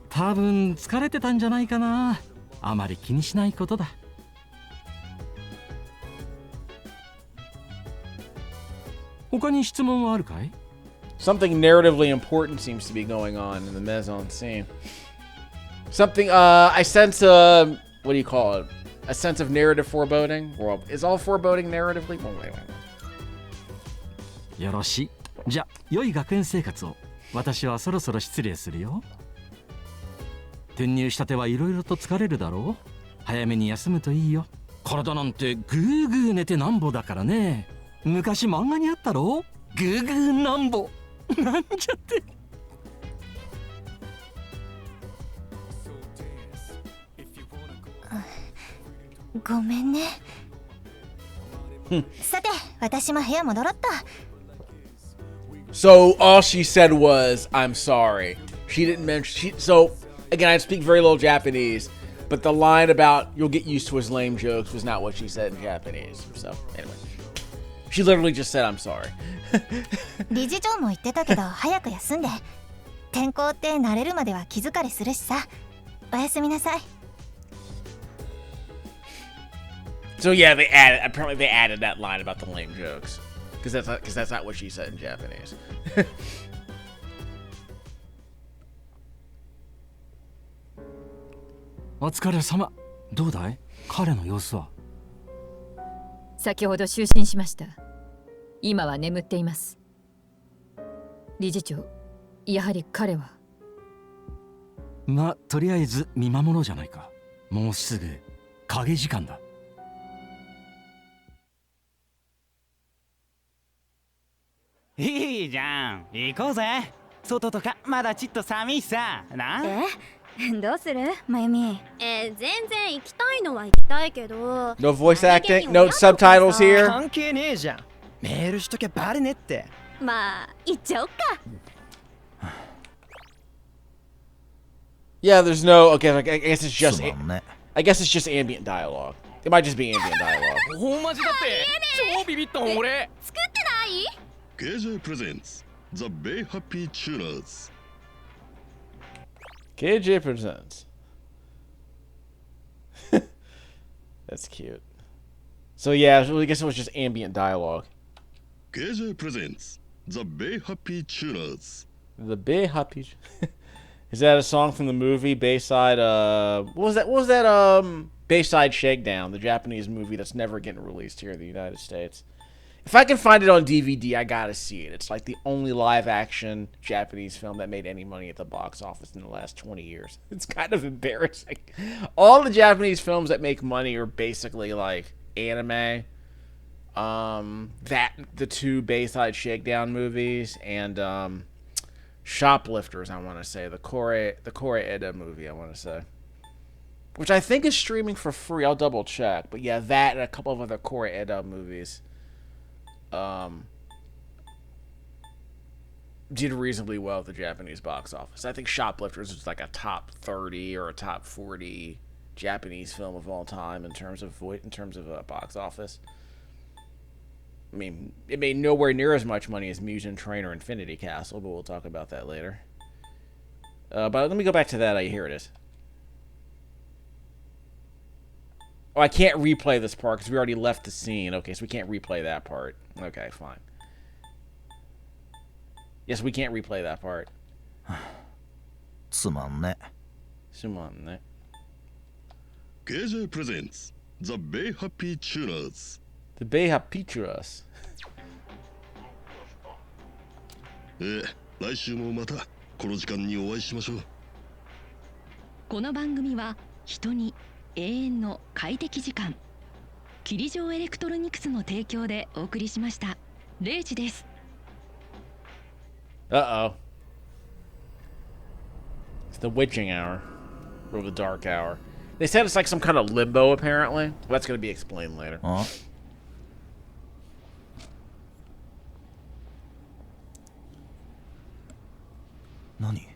多分疲れてたんじゃないかな。あまり気にしないことだ。他に質問はあるかい？ Something narratively important seems to be going on in the Maison scene. Something, I sense what do you call it? A sense of narrative foreboding? Well, is all foreboding narratively? Well, wait. よろしい。じゃ、良い学園生活を。私はそろそろ失礼するよ。転入したてはいろいろと疲れるだろう。早めに休むといいよ。体なんてグーグー寝てなんぼだからね。昔漫画にあったろ？グーグーなんぼ。なんちゃって。ごめんね。さて、私も部屋戻ろっと。So all she said was, "I'm sorry." She didn't mention. So again, I speak very little Japanese, but the line about "you'll get used to his lame jokes" was not what she said in Japanese. So anyway, she literally just said, "I'm sorry." 理事長も言ってたけど、早く休んで。転校って慣れるまでは気疲れするしさ。おやすみなさい。So yeah, apparently they added that line about the lame jokes because that's not what she said in Japanese. お疲れ様。どうだい？彼の様子は？先ほど就寝しました。今は眠っています。理事長、やはり彼は。まあ、とりあえず見守ろうじゃないか。もうすぐ影時間だ。いいじゃん、行こうぜ。外とかまだちっと寒いさな。どうするまゆみ？全然行きたいのは行きたいけど。 No voice acting, no subtitles here. 関係ねえじゃん。メールしときゃバレねって。まあ行っちゃおっか。Yeah, there's no. Okay, I guess it's just. I guess it's just ambient dialogue. It might just be ambient dialogue. 大マジだって。超ビビったもん俺。作ってない？ KJ presents the Bay Happy Tuners. KJ presents. That's cute. So yeah, I guess it was just ambient dialogue. KJ presents the Bay Happy Tuners. The Bay Happy. Is that a song from the movie Bayside? What was that? Bayside Shakedown, the Japanese movie that's never getting released here in the United States. If I can find it on DVD, I gotta see it. It's like the only live-action Japanese film that made any money at the box office in the last 20 years. It's kind of embarrassing. All the Japanese films that make money are basically like anime. The two Bayside Shakedown movies and Shoplifters, I want to say. The Kore Eda movie, I want to say. Which I think is streaming for free. I'll double check. But yeah, that and a couple of other Kore Eda movies. did reasonably well at the Japanese box office. I think Shoplifters was like a top 30 or a top 40 Japanese film of all time in terms of box office. I mean, it made nowhere near as much money as Mugen Train or Infinity Castle, but we'll talk about that later. But let me go back to that. Here it is. Oh, I can't replay this part because we already left the scene. Okay, so we can't replay that part. Okay, fine. Yes, we can't replay that part. つまんね。すまんね。KJ presents The Bay Happy Tuners. The Bay Happy Tuners. 来週もまたこの時間にお会いしましょう。この番組は人に永遠の快適時間霧状エレクトロニクスの提供でお送りしました。0時です。Uh-oh. It's the witching hour. Or the dark hour. They said it's like some kind of limbo, apparently. Well, that's going to be explained later. Huh? Nani?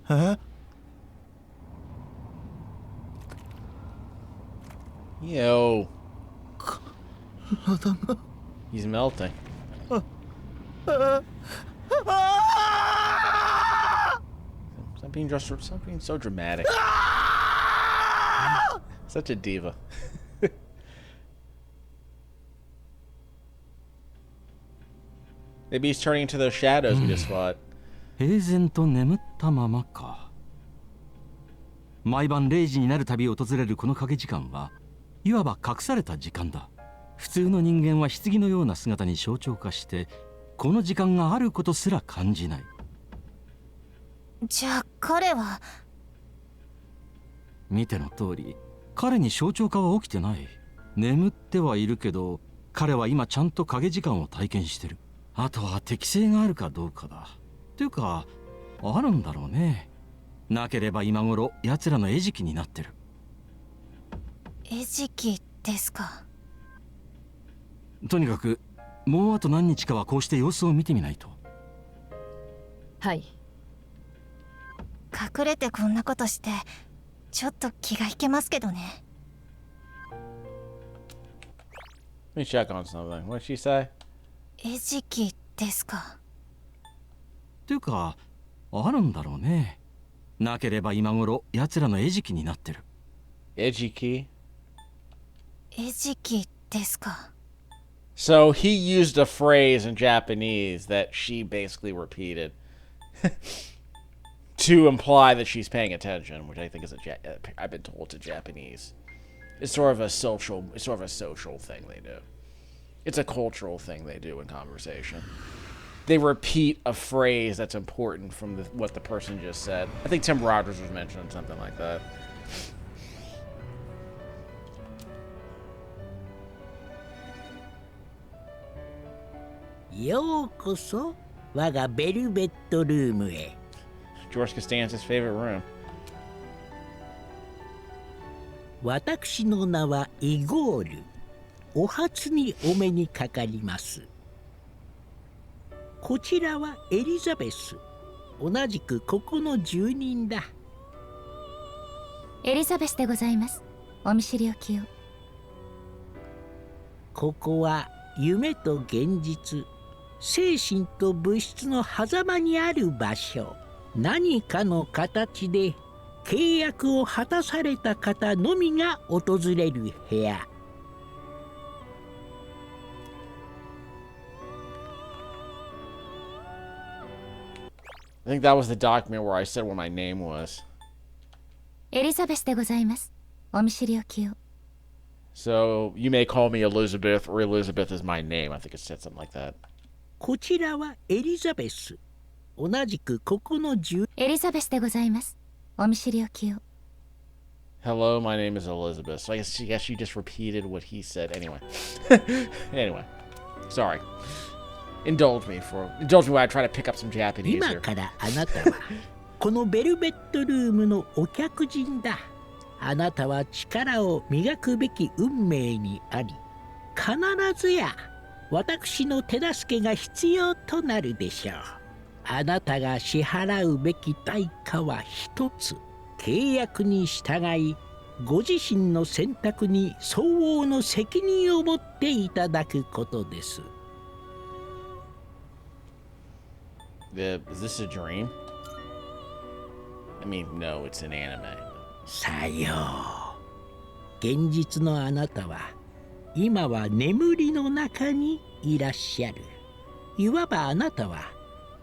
Huh? Yo. He's melting. Stop being so dramatic. Such a diva. Maybe he's turning into those shadows we just fought. 平然と眠ったままか。毎晩0時になるたび訪れるこの掛け時間はいわば隠された時間だ。普通の人間は棺のような姿に象徴化してこの時間があることすら感じない。じゃあ彼は見ての通り彼に象徴化は起きてない。眠ってはいるけど彼は今ちゃんと影時間を体験してる。あとは適性があるかどうかだ。っていうかあるんだろうね。なければ今頃奴らの餌食になってる。餌食ですか。とにかくもうあと何日かはこうして様子を見てみないと。はい。隠れてこんなことしてちょっと気が引けますけどね。Let me check on something. What did she say? 餌食ですか。っていうかあるんだろうね。なければ今頃奴らの餌食になってる。餌食？餌食ですか。So he used a phrase in Japanese that she basically repeated to imply that she's paying attention, which I think is I've been told to Japanese. It's sort of a social thing they do. It's a cultural thing they do in conversation. They repeat a phrase that's important from what the person just said. I think Tim Rogers was mentioning something like that. ようこそ我がベルベットルームへ。George Costanza's favorite room. 私の名はイゴール。お初にお目にかかります。こちらはエリザベス。同じくここの住人だ。エリザベスでございます。お見知りおきを。ここは夢と現実、精神と物質の狭間にある場所。何かの形で契約を果たされた方のみが訪れる部屋。I think that was the document where I said what my name was. エリザベスでございます。お見知りおきを。So you may call me Elizabeth, or Elizabeth is my name. I think it said something like that. こちらはエリザベス。同じくここの住。エリザベスでございます。お見知りおきを。Hello, my name is Elizabeth. So I guess she just repeated what he said. Anyway. Anyway. Sorry. Indulge me while I try to pick up some Japanese here. 今からあなたはこのベルベットルームのお客人だ。あなたは力を磨くべき運命にあり、必ずや私の手助けが必要となるでしょう。あなたが支払うべき対価は一つ。契約に従い、ご自身の選択に相応の責任を持っていただくことです。Is this a dream? I mean, no, it's an anime. さよう。現実のあなたは今は眠りの中にいらっしゃる。いわばあなたは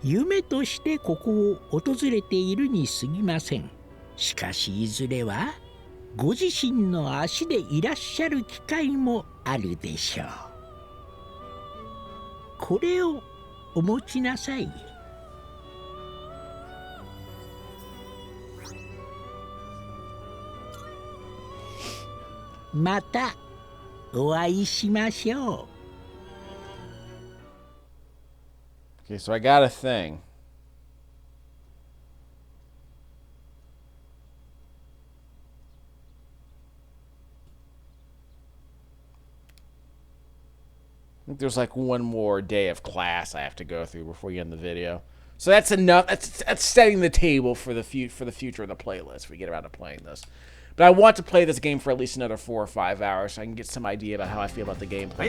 夢としてここを訪れているに過ぎません。しかしいずれはご自身の足でいらっしゃる機会もあるでしょう。これをお持ちなさい。またお会いしましょう。 Okay, so I got a thing. I think there's like one more day of class I have to go through before you end the video. So that's enough. That's setting the table for the future of the playlist. If we get around to playing this. But I want to play this game for at least another 4 or 5 hours so I can get some idea about how I feel about the gameplay.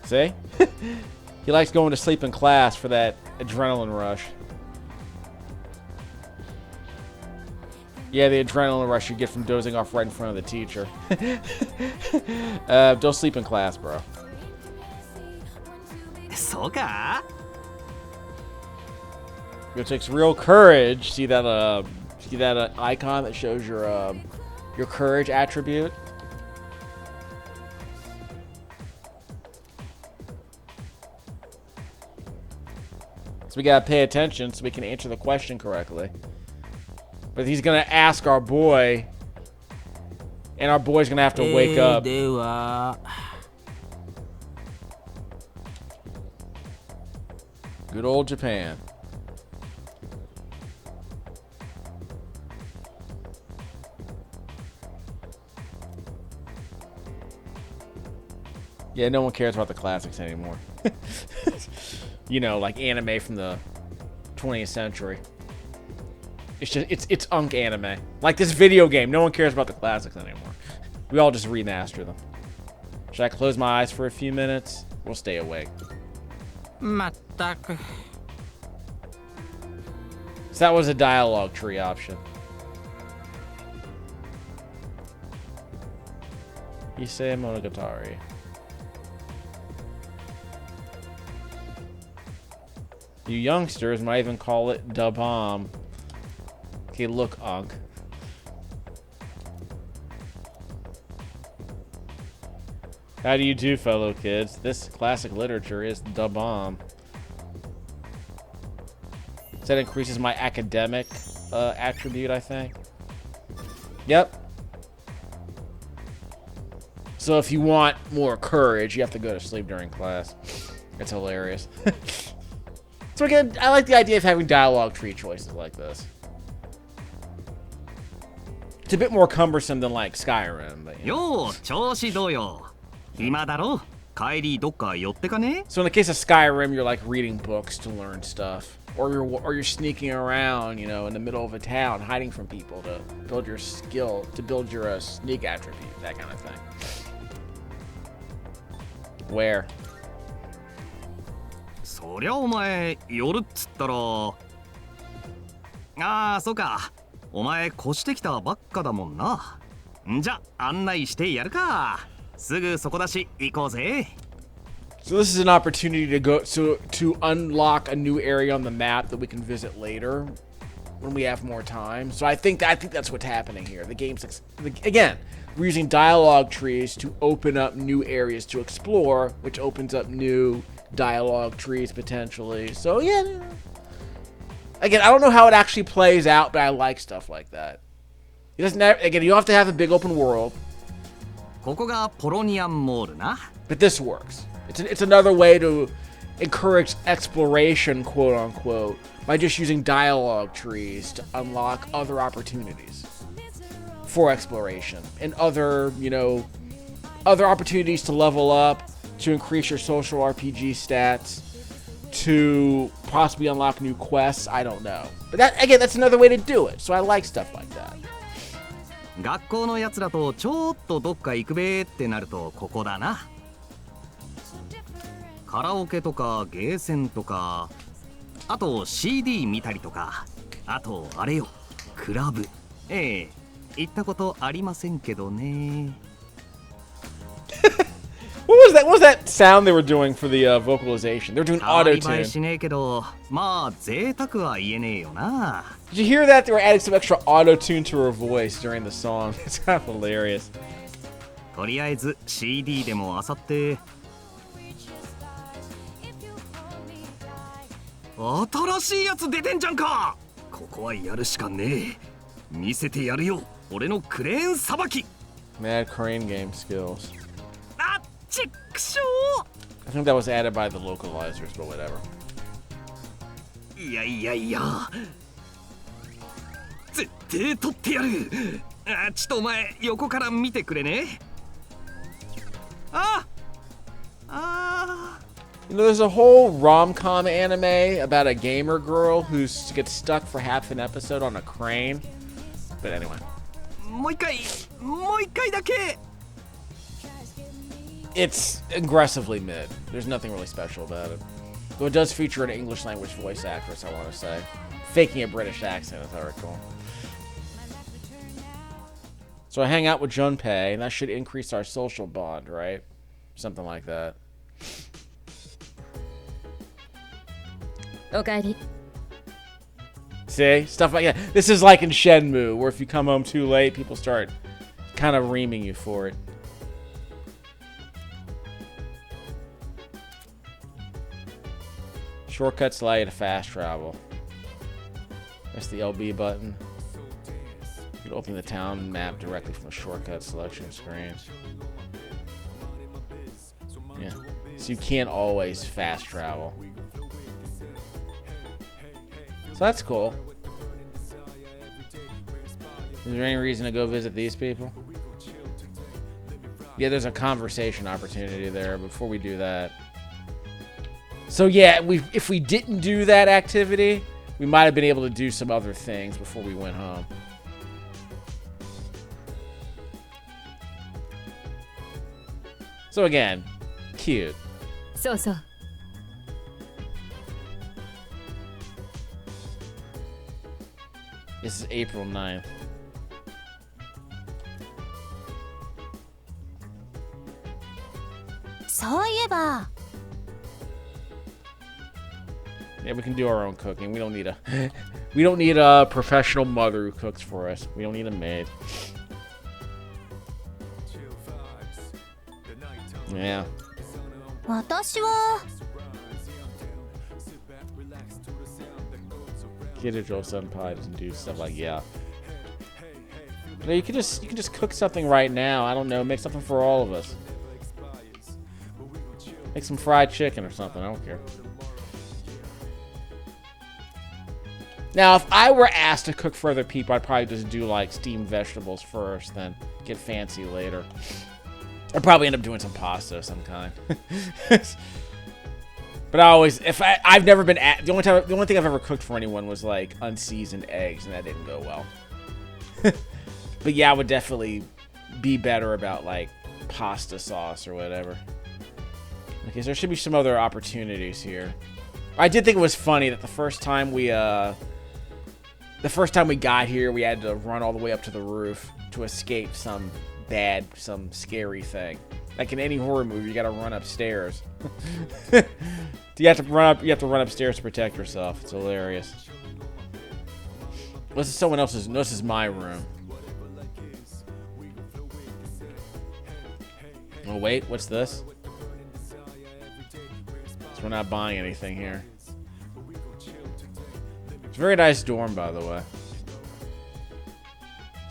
See? He likes going to sleep in class for that adrenaline rush. Yeah, the adrenaline rush you get from dozing off right in front of the teacher. Don't sleep in class, bro. It takes real courage. See that icon that shows your courage attribute? So we gotta pay attention so we can answer the question correctly. But he's gonna ask our boy, and our boy's gonna have to wake up. Good old Japan. Yeah, no one cares about the classics anymore. You know, like anime from the 20th century. It's just, it's unk anime. Like this video game, no one cares about the classics anymore. We all just remaster them. Should I close my eyes for a few minutes? We'll stay awake. So that was a dialogue tree option. Issei Monogatari. You youngsters might even call it da bomb. Okay, look, Unk. How do you do, fellow kids? This classic literature is da bomb. So that increases my academic attribute, I think. Yep. So if you want more courage, you have to go to sleep during class. It's hilarious. So again, I like the idea of having dialogue tree choices like this. It's a bit more cumbersome than like Skyrim, but you know. So in the case of Skyrim, you're like reading books to learn stuff, or you're sneaking around, you know, in the middle of a town, hiding from people to build your skill, to build your sneak attribute, that kind of thing. Where? そりゃお前夜っつったらああそうかお前越してきたばっかだもんな。んじゃ案内してやるか。すぐそこだし行こうぜ。 So this is an opportunity to go to unlock a new area on the map that we can visit later when we have more time. So I think that's what's happening here. The game's again, we're using dialogue trees to open up new areas to explore, which opens up new dialogue trees potentially. So yeah, again, I don't know how it actually plays out, but I like stuff like that. It doesn't have, again, you don't have to have a big open world. ここがポロニアンモールな。 But this works. It's another way to encourage exploration, quote unquote, by just using dialogue trees to unlock other opportunities for exploration and other, you know, other opportunities to level up, to increase your social RPG stats, to possibly unlock new quests. I don't know. But that, again, that's another way to do it. So I like stuff like that. 学校のやつらとちょっとどっか行くべってなるとここだな。カラオケとかゲーセンとか、あと CD 見たりとか、あとあれよ、クラブ。ええ、行ったことありませんけどね。What was that sound they were doing for the vocalization? They were doing auto-tune. しねえけど、まあ贅沢は言えねえよな。Did you hear that? They were adding some extra auto-tune to her voice during the song. It's kind of hilarious. とりあえず CD でも漁って。新しいやつ出てんじゃんか。ここはやるしかねえ。見せてやるよ、俺のクレーンさばき。Mad crane game skills. あっちくしょう。 I think that was added by the localizers, but whatever. いやいやいや、絶対取ってやる。あ、ちょっとお前横から見てくれね。You know, there's a whole rom-com anime about a gamer girl who gets stuck for half an episode on a crane. But anyway. もう一回だけ。It's aggressively mid. There's nothing really special about it. Though it does feature an English language voice actress, I want to say. Faking a British accent, if I recall. So I hang out with Junpei, and that should increase our social bond, right? Something like that. おかえり。 See? Stuff like that. This is like in Shenmue, where if you come home too late, people start kind of reaming you for it. Shortcuts allow you to fast travel. Press the LB button. You can open the town map directly from the shortcut selection screen. Yeah. So you can't always fast travel. So that's cool. Is there any reason to go visit these people? Yeah, there's a conversation opportunity there before we do that. So yeah, if we didn't do that activity, we might have been able to do some other things before we went home. So again, cute. So. This is April 9th. Yeah, we can do our own cooking. We don't need a professional mother who cooks for us. We don't need a maid. Yeah. 私は Kirijo Senpai doesn't do stuff like yeah. No, you can just cook something right now. I don't know, make something for all of us. Make some fried chicken or something. I don't care. Now, if I were asked to cook for other people, I'd probably just do like steamed vegetables first, then get fancy later. I'd probably end up doing some pasta of some kind. But I've never been the only thing I've ever cooked for anyone was like unseasoned eggs, and that didn't go well. But yeah, I would definitely be better about like pasta sauce or whatever. Okay, so there should be some other opportunities here. I did think it was funny that the first time we got here, we had to run all the way up to the roof to escape some scary thing. Like in any horror movie, you gotta run upstairs. You have to run upstairs to protect yourself. It's hilarious. This is someone else's. This is my room. Oh wait, what's this? So we're not buying anything here. It's a very nice dorm, by the way.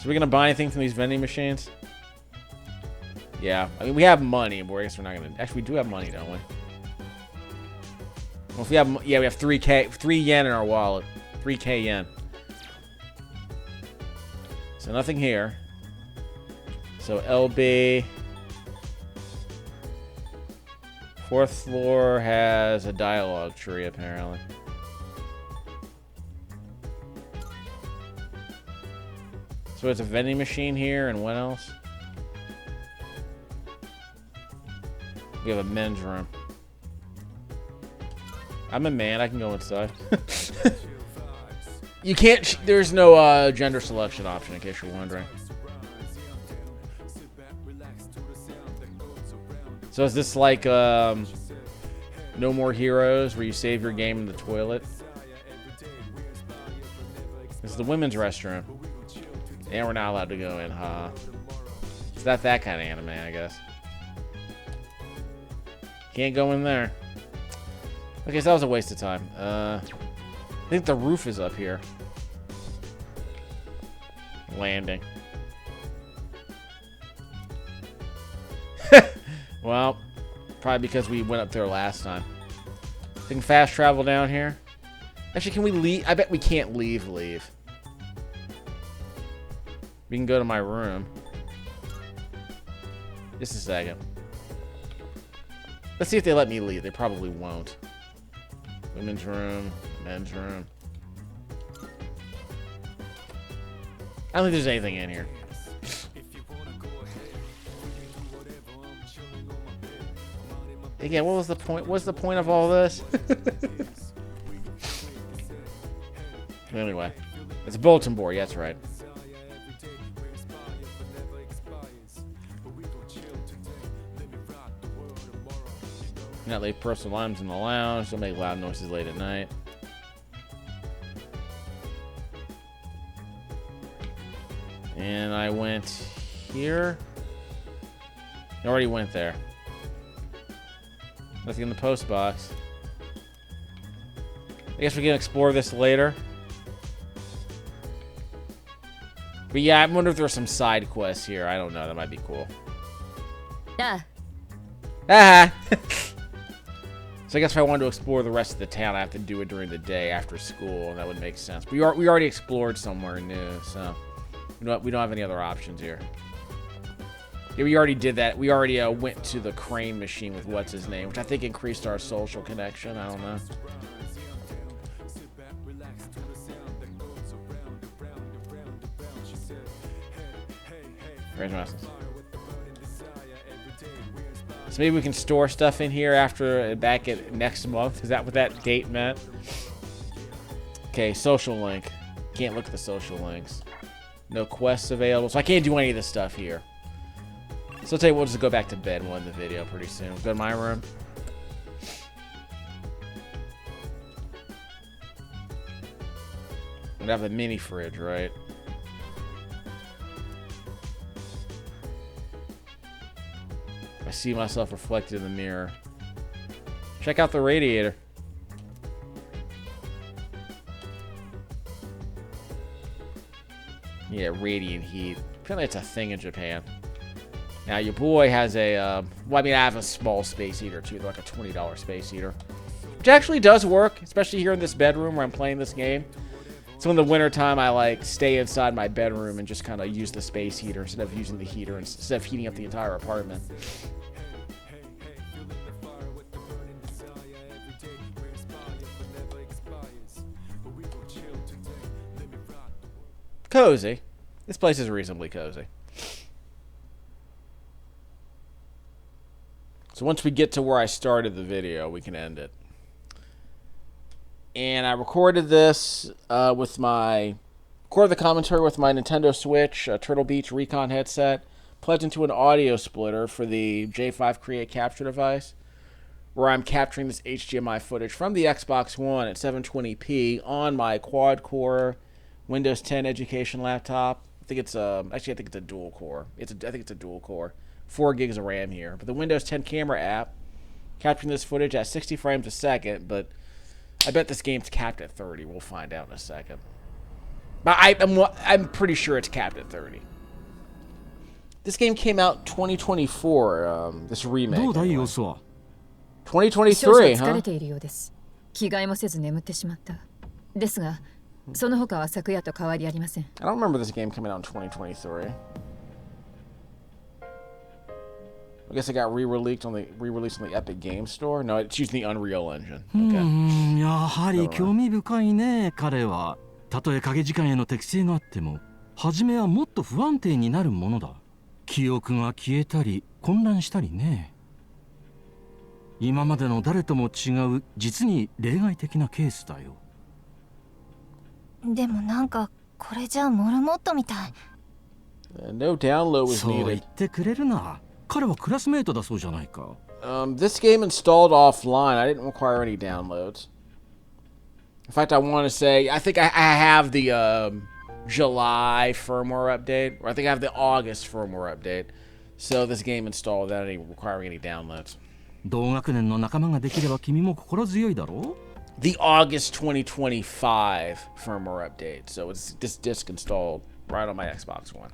So we're gonna buy anything from these vending machines? Yeah, I mean we have money, but I guess we're not gonna. Actually, we do have money, don't we? Well, if we have, yeah, we have 3 yen in our wallet. 3k yen. So nothing here. So LB. 4th floor has a dialogue tree, apparently. So it's a vending machine here, and what else? We have a men's room. I'm a man, I can go inside. You can't, there's no gender selection option, in case you're wondering. So is this like No More Heroes, where you save your game in the toilet? This is the women's restroom. And we're not allowed to go in, huh? It's not that kind of anime, I guess. Can't go in there. Okay, so that was a waste of time. I think the roof is up here. Landing. Well, probably because we went up there last time. We can fast travel down here. Actually, can we leave? I bet we can't leave. We can go to my room. Just a second. Let's see if they let me leave. They probably won't. Women's room, men's room. I don't think there's anything in here. Again, what was the point? What's the point of all this? Anyway, it's a bulletin board. Yeah, that's right. Not leave personal items in the lounge. Don't make loud noises late at night. And I went here. I already went there. Nothing in the post box. I guess we can explore this later. But yeah, I wonder if there's some side quests here. I don't know. That might be cool. Yeah. Ah. So I guess if I wanted to explore the rest of the town, I have to do it during the day after school, and that would make sense. But we already explored somewhere new, so we don't have any other options here. Yeah, we already did that. We already went to the crane machine with what's his name, which I think increased our social connection. I don't know. Congratulations. So maybe we can store stuff in here back at next month. Is that what that date meant? Okay, social link. Can't look at the social links. No quests available, so I can't do any of this stuff here. So I'll tell you what, we'll just go back to bed and we'll end the video pretty soon. We'll go to my room. I'm gonna have the mini fridge, right? I see myself reflected in the mirror. Check out the radiator. Yeah, radiant heat. Apparently it's a thing in Japan. Now your boy has a, well, I mean, I have a small space heater too, like a $20 space heater. Which actually does work, especially here in this bedroom where I'm playing this game. So in the wintertime, I like stay inside my bedroom and just kind of use the space heater instead of using the heater, instead of heating up the entire apartment. Cozy. This place is reasonably cozy. So once we get to where I started the video, we can end it. And I recorded this recorded the commentary with my Nintendo Switch, Turtle Beach Recon headset, plugged into an audio splitter for the J5 Create capture device, where I'm capturing this HDMI footage from the Xbox One at 720p on my quad-core Windows 10 education laptop. I think it's actually I think it's a dual core. I think it's a dual core. 4 gigs of RAM here. But the Windows 10 camera app capturing this footage at 60 frames a second, but I bet this game's capped at 30. We'll find out in a second. But I'm pretty sure it's capped at 30. This game came out 2024. This remake. 2023, huh? I don't remember this game coming out in 2023. I guess it got re-released on the Epic Game Store. No, it's using the Unreal Engine. やはり興味深いね、彼は。たとえ影時間への適性があっても、初めはもっと不安定になるものだ。記憶が消えたり混乱したりね。今までの誰とも違う実に例外的なケースだよ。でもなんかこれじゃモルモットみたい。No download was そう言っ needed. てくれるな。彼はクラスメートだそうじゃないか。This game installed offline. I didn't require any downloads. In fact, I want to say I think I have the July firmware update, or I think I have the August firmware update. So this game installed without requiring any downloads. 同学年の仲間ができれば君も心強いだろう。The August 2025 firmware update. So it's this disc installed right on my Xbox One.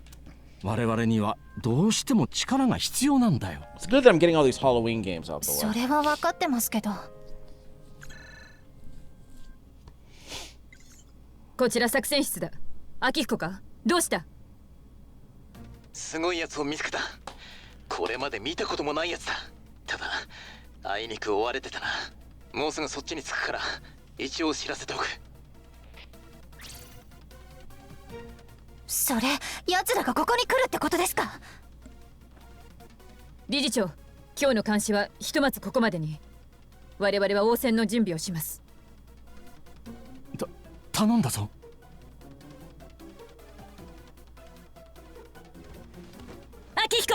我々にはどうしても力が必要なんだよ。It's good that I'm getting all these Halloween games out the way. それは分かってますけど。こちら作戦室だ。秋彦か？どうした？すごいやつを見つけた。これまで見たこともないやつだ。ただあいにく追われてたな。もうすぐそっちに着くから一応知らせておく。それ奴らがここに来るってことですか？理事長、今日の監視はひとまずここまでに。我々は応戦の準備をします。頼んだぞ。秋彦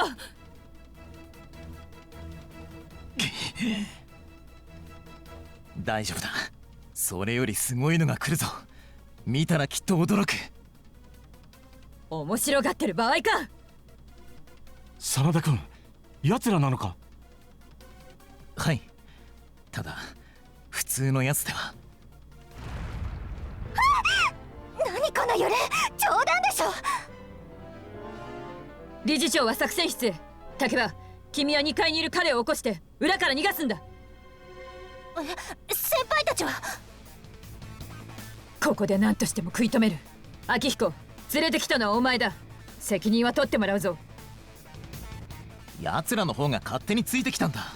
大丈夫だ。それよりすごいのが来るぞ。見たらきっと驚く。面白がってる場合か。真田君、奴らなのか？はい。ただ普通のやつでは。何この揺れ、冗談でしょ。理事長は作戦室へ。竹場、君は2階にいる彼を起こして裏から逃がすんだ。先輩たちは？ここで何としても食い止める。秋彦、連れてきたのはお前だ。責任は取ってもらうぞ。奴らの方が勝手についてきたんだ。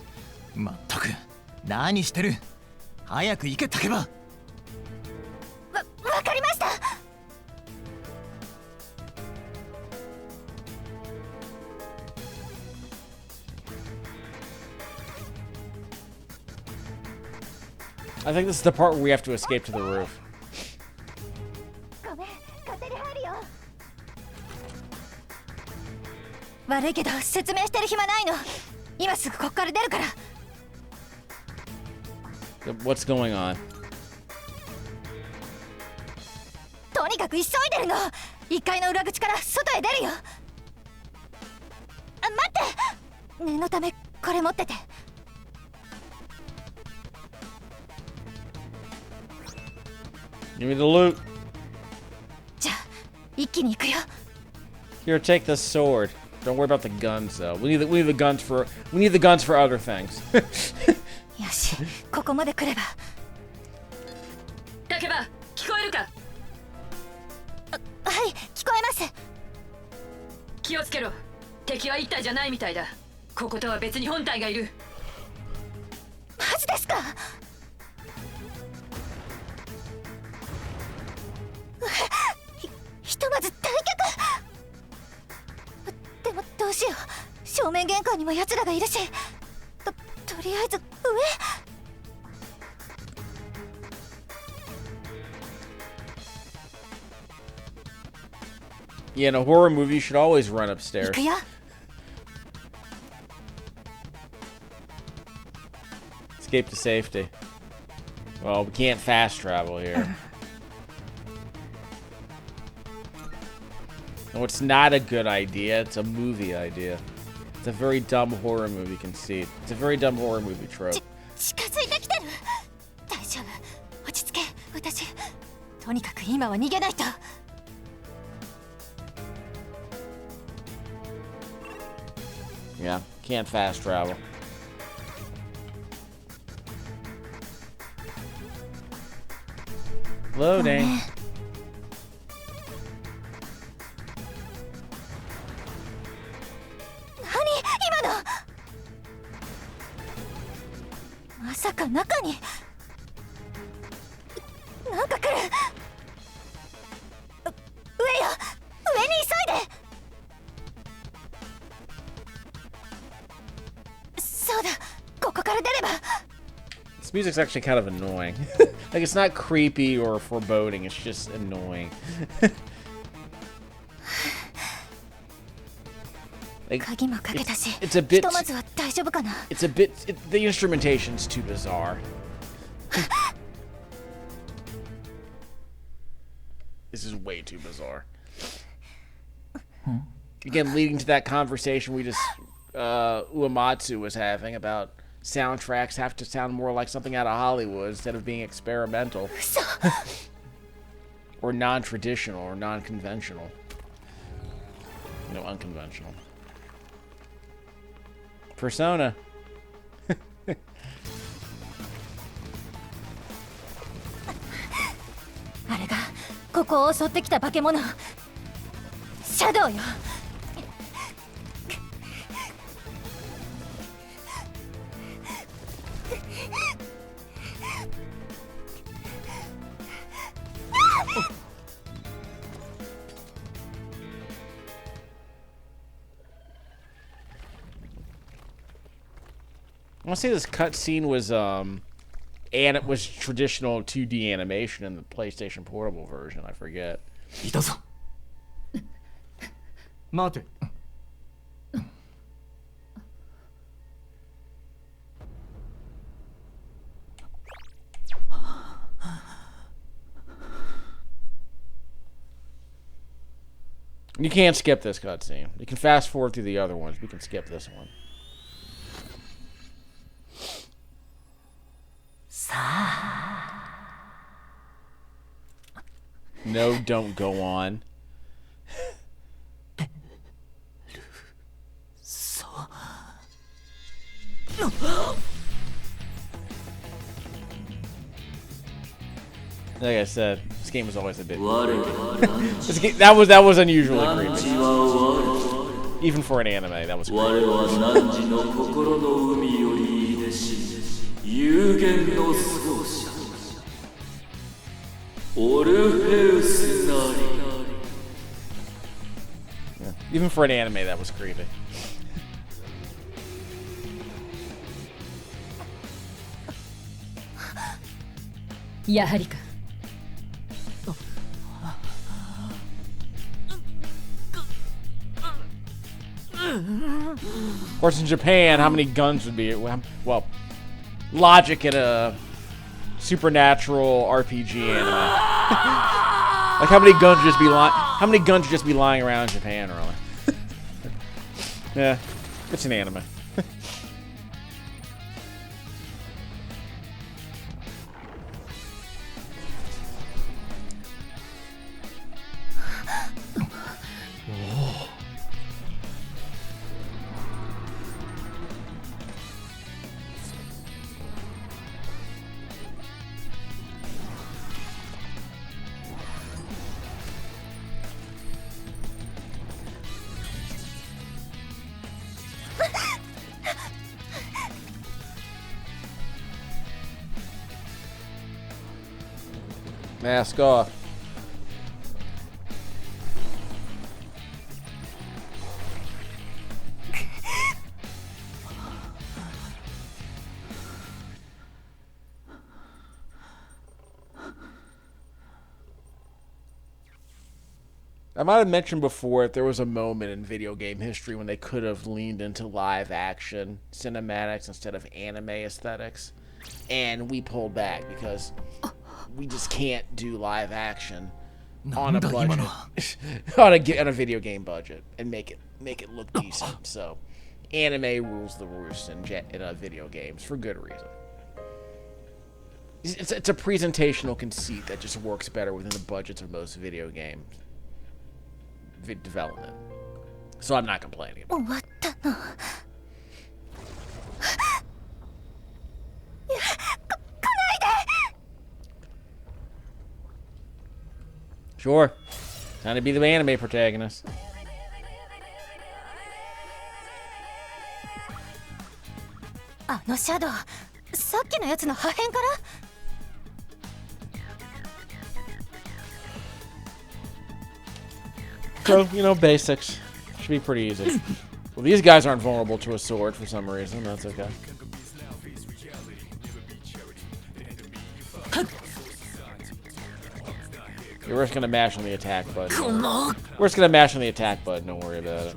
まったく何してる。早く行け竹場。わかりました。I think this is the part where we have to escape to the roof. ごめん、勝手に入るよ。悪いけど説明してる暇ないの。今すぐこっから出るから。What's going on? とにかく急いでるの。1階の裏口から外へ出るよ。あ、待って。念のためこれ持ってて。Give me the loot. じゃあ一気に行くよ。 Here, take this sword. Don't worry about the guns, though. We need the guns for other things. よし、ここまで来れば。竹場、聞こえるか？はい、聞こえます。気をつけろ。敵は一体じゃないみたいだ。こことは別に本体がいる。マジですか？ひとまず退却。でもどうしよう。正面玄関にも奴らがいるし。とりあえず上。Yeah, in a horror movie, you should always run upstairs. 行くよ。Escape to safety. Well, we can't fast travel here. No, it's not a good idea. It's a movie idea. It's a very dumb horror movie conceit. It's a very dumb horror movie trope. 近づいてきてる。大丈夫。落ち着け。私。とにかく今は逃げないと。Yeah, can't fast travel. Loading. 何今の？さか中になんか来る。上よ、上に急いで。そうだ、ここから出れば。 This music's actually kind of annoying. Like, it's not creepy or foreboding, it's just annoying. Like, it's a bit... It's a bit... the instrumentation's too bizarre. This is way too bizarre. Again, leading to that conversation we just... Uematsu was having about soundtracks have to sound more like something out of Hollywood instead of being experimental. Or non-traditional or non-conventional. You know, unconventional. Persona. あれがここを襲ってきた化け物、シャドウよ。I want to say this cutscene was and it was traditional 2D animation in the PlayStation Portable version. I forget. いたぞ。待て。You can't skip this cutscene. You can fast forward through the other ones. We can skip this one. No, don't go on. Like I said, this game was always a bit. That was unusually creepy. Even for an anime, that was creepy. Yeah. Even for an anime, that was creepy. Of course, in Japan, how many guns would be? Well, logic in a supernatural RPG anime. Like how many guns would just be lying? How many guns would just be lying around in Japan, really? Yeah, it's an anime. Mask off. I might have mentioned before that there was a moment in video game history when they could have leaned into live action cinematics instead of anime aesthetics, and we pulled back because we just can't do live action on a budget, on a video game budget, and make it look decent. So, anime rules the roost in video games for good reason. It's a presentational conceit that just works better within the budgets of most video game development. So I'm not complaining about it. Sure. Time to be the anime protagonist. さっきのやつの破片から？ So, you know, basics. Should be pretty easy. Well, these guys aren't vulnerable to a sword for some reason. That's okay. We're just gonna mash on the attack button. We're just gonna mash on the attack button. Don't worry about it.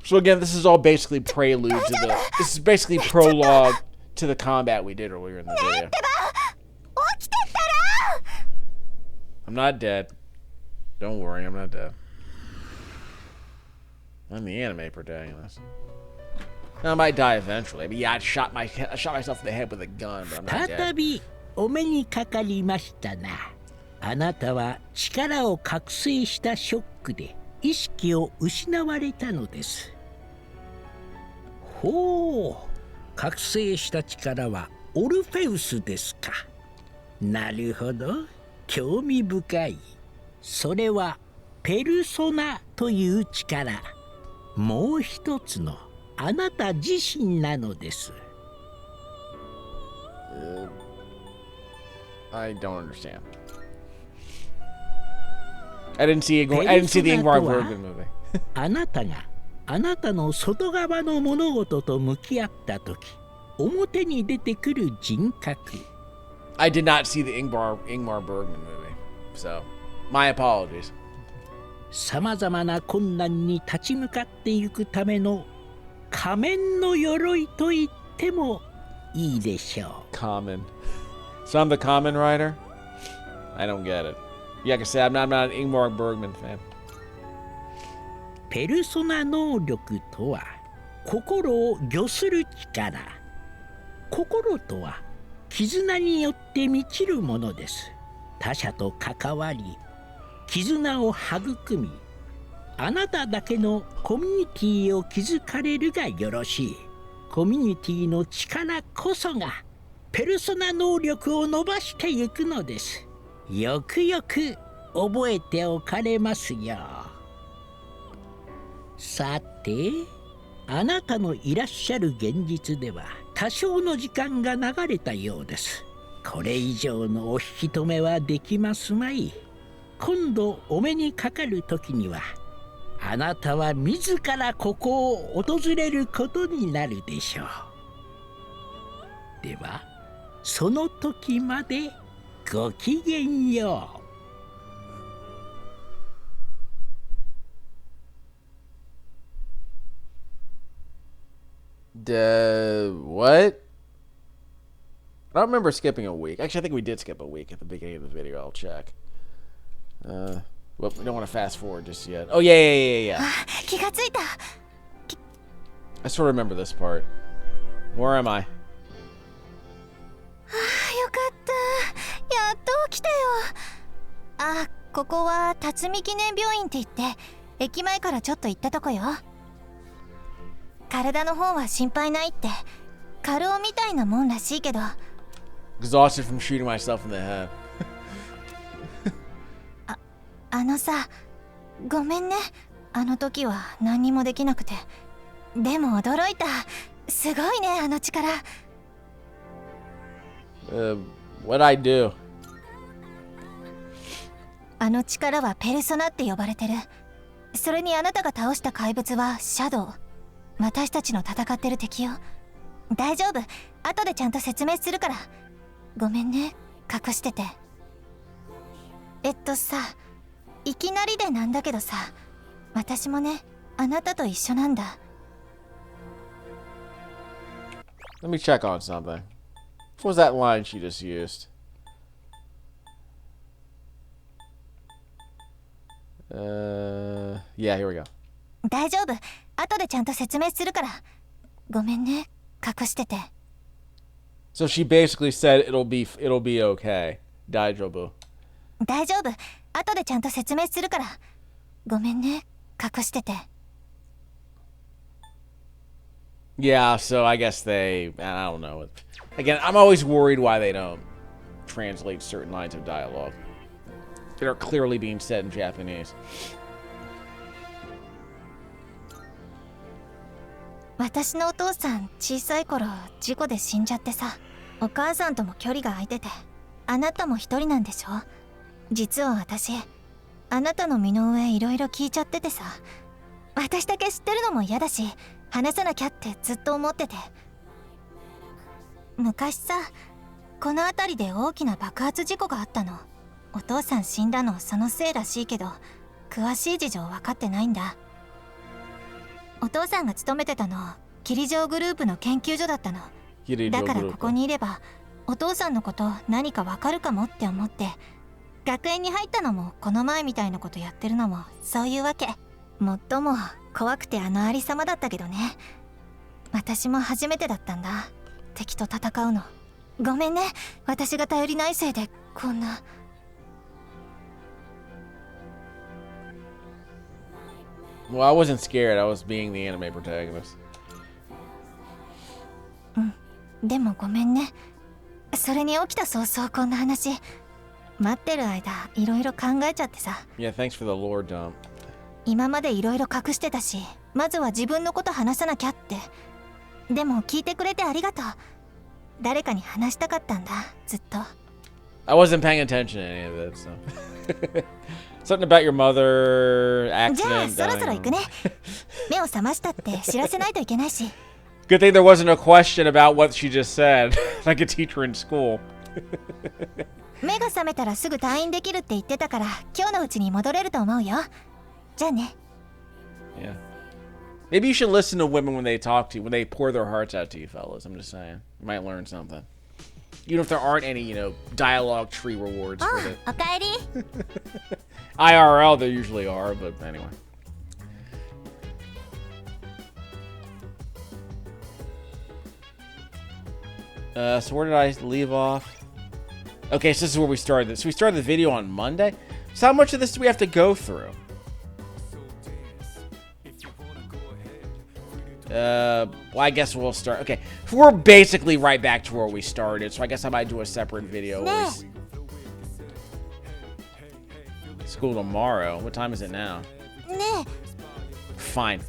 So again, this is all basically prelude to the. This is basically prologue to the combat we did earlier in the video. I'm not dead. Don't worry, I'm not dead. I'm the anime protagonist. I might die eventually, but yeah, I shot myself in the head with a gun, but I'm not dead. 再びお目にかかりましたな。あなたは力を覚醒したショックで意識を失われたのです。ほう、覚醒した力はオルフェウスですか。なるほど、興味深い。それはペルソナという力。もう一つのあなた自身なのです。I don't understand. I didn't see the Ingvar Bergman movie. あなたがあなたの外側の物事と向き合ったとき、表に出てくる人格。I did not see the Ingmar Bergman movie, so my apologies. さまざまな困難に立ち向かっていくための仮面の鎧と言ってもいいでしょう。Common. So I'm the Common Rider? I don't get it. Yeah, like I said, I'm not an Ingmar Bergman fan. ペルソナ能力とは心を御する力。心とは絆によって満ちるものです。他者と関わり、絆を育み、あなただけのコミュニティを築かれるがよろしい。コミュニティの力こそがペルソナ能力を伸ばしていくのです。よくよく覚えておかれますよ。さて、あなたのいらっしゃる現実では多少の時間が流れたようです。これ以上のお引き止めはできますまい。今度お目にかかる時にはあなたは自らここを訪れることになるでしょう。ではその時までごきげんよう。What? I don't remember skipping a week. Actually, I think we did skip a week at the beginning of the video. I'll check. Well, we don't want to fast forward just yet. Oh, yeah. I sort of remember this part. Where am I? よかった。やっと起きたよ。あ、ここは辰巳記念病院って言って駅前からちょっと行ったとこよ。体の方は心配ないって過労みたいなもんらしいけど。 Exhausted from shooting myself in the head. あのさ、ごめんね。あの時は何にもできなくて。でも驚いた。すごいね、あの力。What'd I do? あの力はペルソナって呼ばれてる。それにあなたが倒した怪物はシャドウ。私たちの戦ってる敵よ。大丈夫。後でちゃんと説明するから。ごめんね、隠してて。さ、いきなりでなんだけどさ、私もね、あなたと一緒なんだ。Let me check on something. What was that line she just used? Yeah, here we go. 大丈夫。後でちゃんと説明するから。ごめんね、隠してて。So she basically said it'll be okay. 大丈夫。大丈夫。後でちゃんと説明するから。ごめんね、隠してて。Yeah, so I guess I don't know. Again, I'm always worried why they don't translate certain lines of dialogue that are clearly being said in Japanese. 私のお父さん小さい頃事故で死んじゃってさ、お母さんとも距離が空いてて、あなたも一人なんでしょ。実は私あなたの身の上いろいろ聞いちゃっててさ、私だけ知ってるのも嫌だし話さなきゃってずっと思ってて。昔さ、この辺りで大きな爆発事故があったの。お父さん死んだのそのせいらしいけど、詳しい事情分かってないんだ。お父さんが勤めてたの霧状グループの研究所だったの。だからここにいればお父さんのこと何か分かるかもって思って、学園に入ったのもこの前みたいなことやってるのもそういうわけ。もっとも怖くてありさまだったけどね。私も初めてだったんだ、敵と戦うの。ごめんね、私が頼りないせいでこんな。Well, I wasn't scared. I was being the anime protagonist. でもごめんね。それに起きた早々こんな話。待ってる間いろいろ考えちゃってさ。Yeah, thanks for the lore dump. 今までいろいろ隠してたし、まずは自分のこと話さなきゃって。でも聞いてくれてありがとう。誰かに話したかったんだ、ずっと。I wasn't paying attention to any of that, so. Something about your mother accident. じゃあそろそろ行くね。目を覚ましたって知らせないといけないし。Good thing there wasn't a question about what she just said, like a teacher in school. 目が覚めたらすぐ退院できるって言ってたから、今日のうちに戻れると思うよ。じゃあね。Yeah. Maybe you should listen to women when they talk to you, when they pour their hearts out to you, fellas. I'm just saying. You might learn something. Even if there aren't any, dialogue tree rewards for it. おかえり。IRL, there usually are, but anyway. So where did I leave off? Okay, so this is where we started this. So we started the video on Monday. So how much of this do we have to go through? Well, I guess we'll start. Okay, we're basically right back to where we started, so I guess I might do a separate video. School tomorrow. What time is it now? Fine.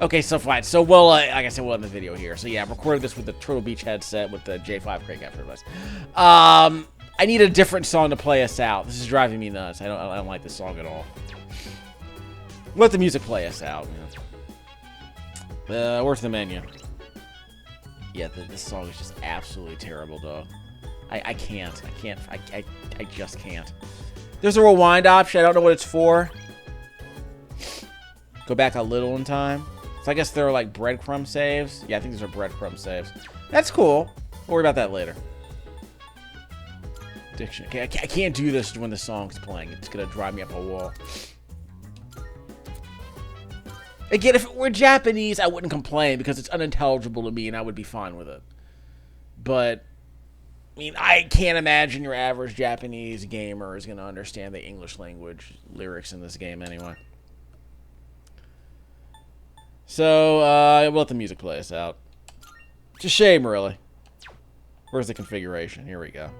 Okay, so fine. So we'll, like I said, we'll end the video here. So yeah, I recorded this with the Turtle Beach headset with the J5 crank after this. I need a different song to play us out. This is driving me nuts. I don't like this song at all. Let the music play us out. Where's the menu? Yeah, this song is just absolutely terrible, dog. I can't. I just can't. There's a rewind option. I don't know what it's for. Go back a little in time. So I guess they're like breadcrumb saves. Yeah, I think these are breadcrumb saves. That's cool. We'll worry about that later. Diction. Okay, I can't do this when the song's playing. It's gonna drive me up a wall. Again, if it were Japanese, I wouldn't complain because it's unintelligible to me and I would be fine with it. But, I mean, I can't imagine your average Japanese gamer is going to understand the English language lyrics in this game anyway. So, we'll let the music play us out. It's a shame, really. Where's the configuration? Here we go.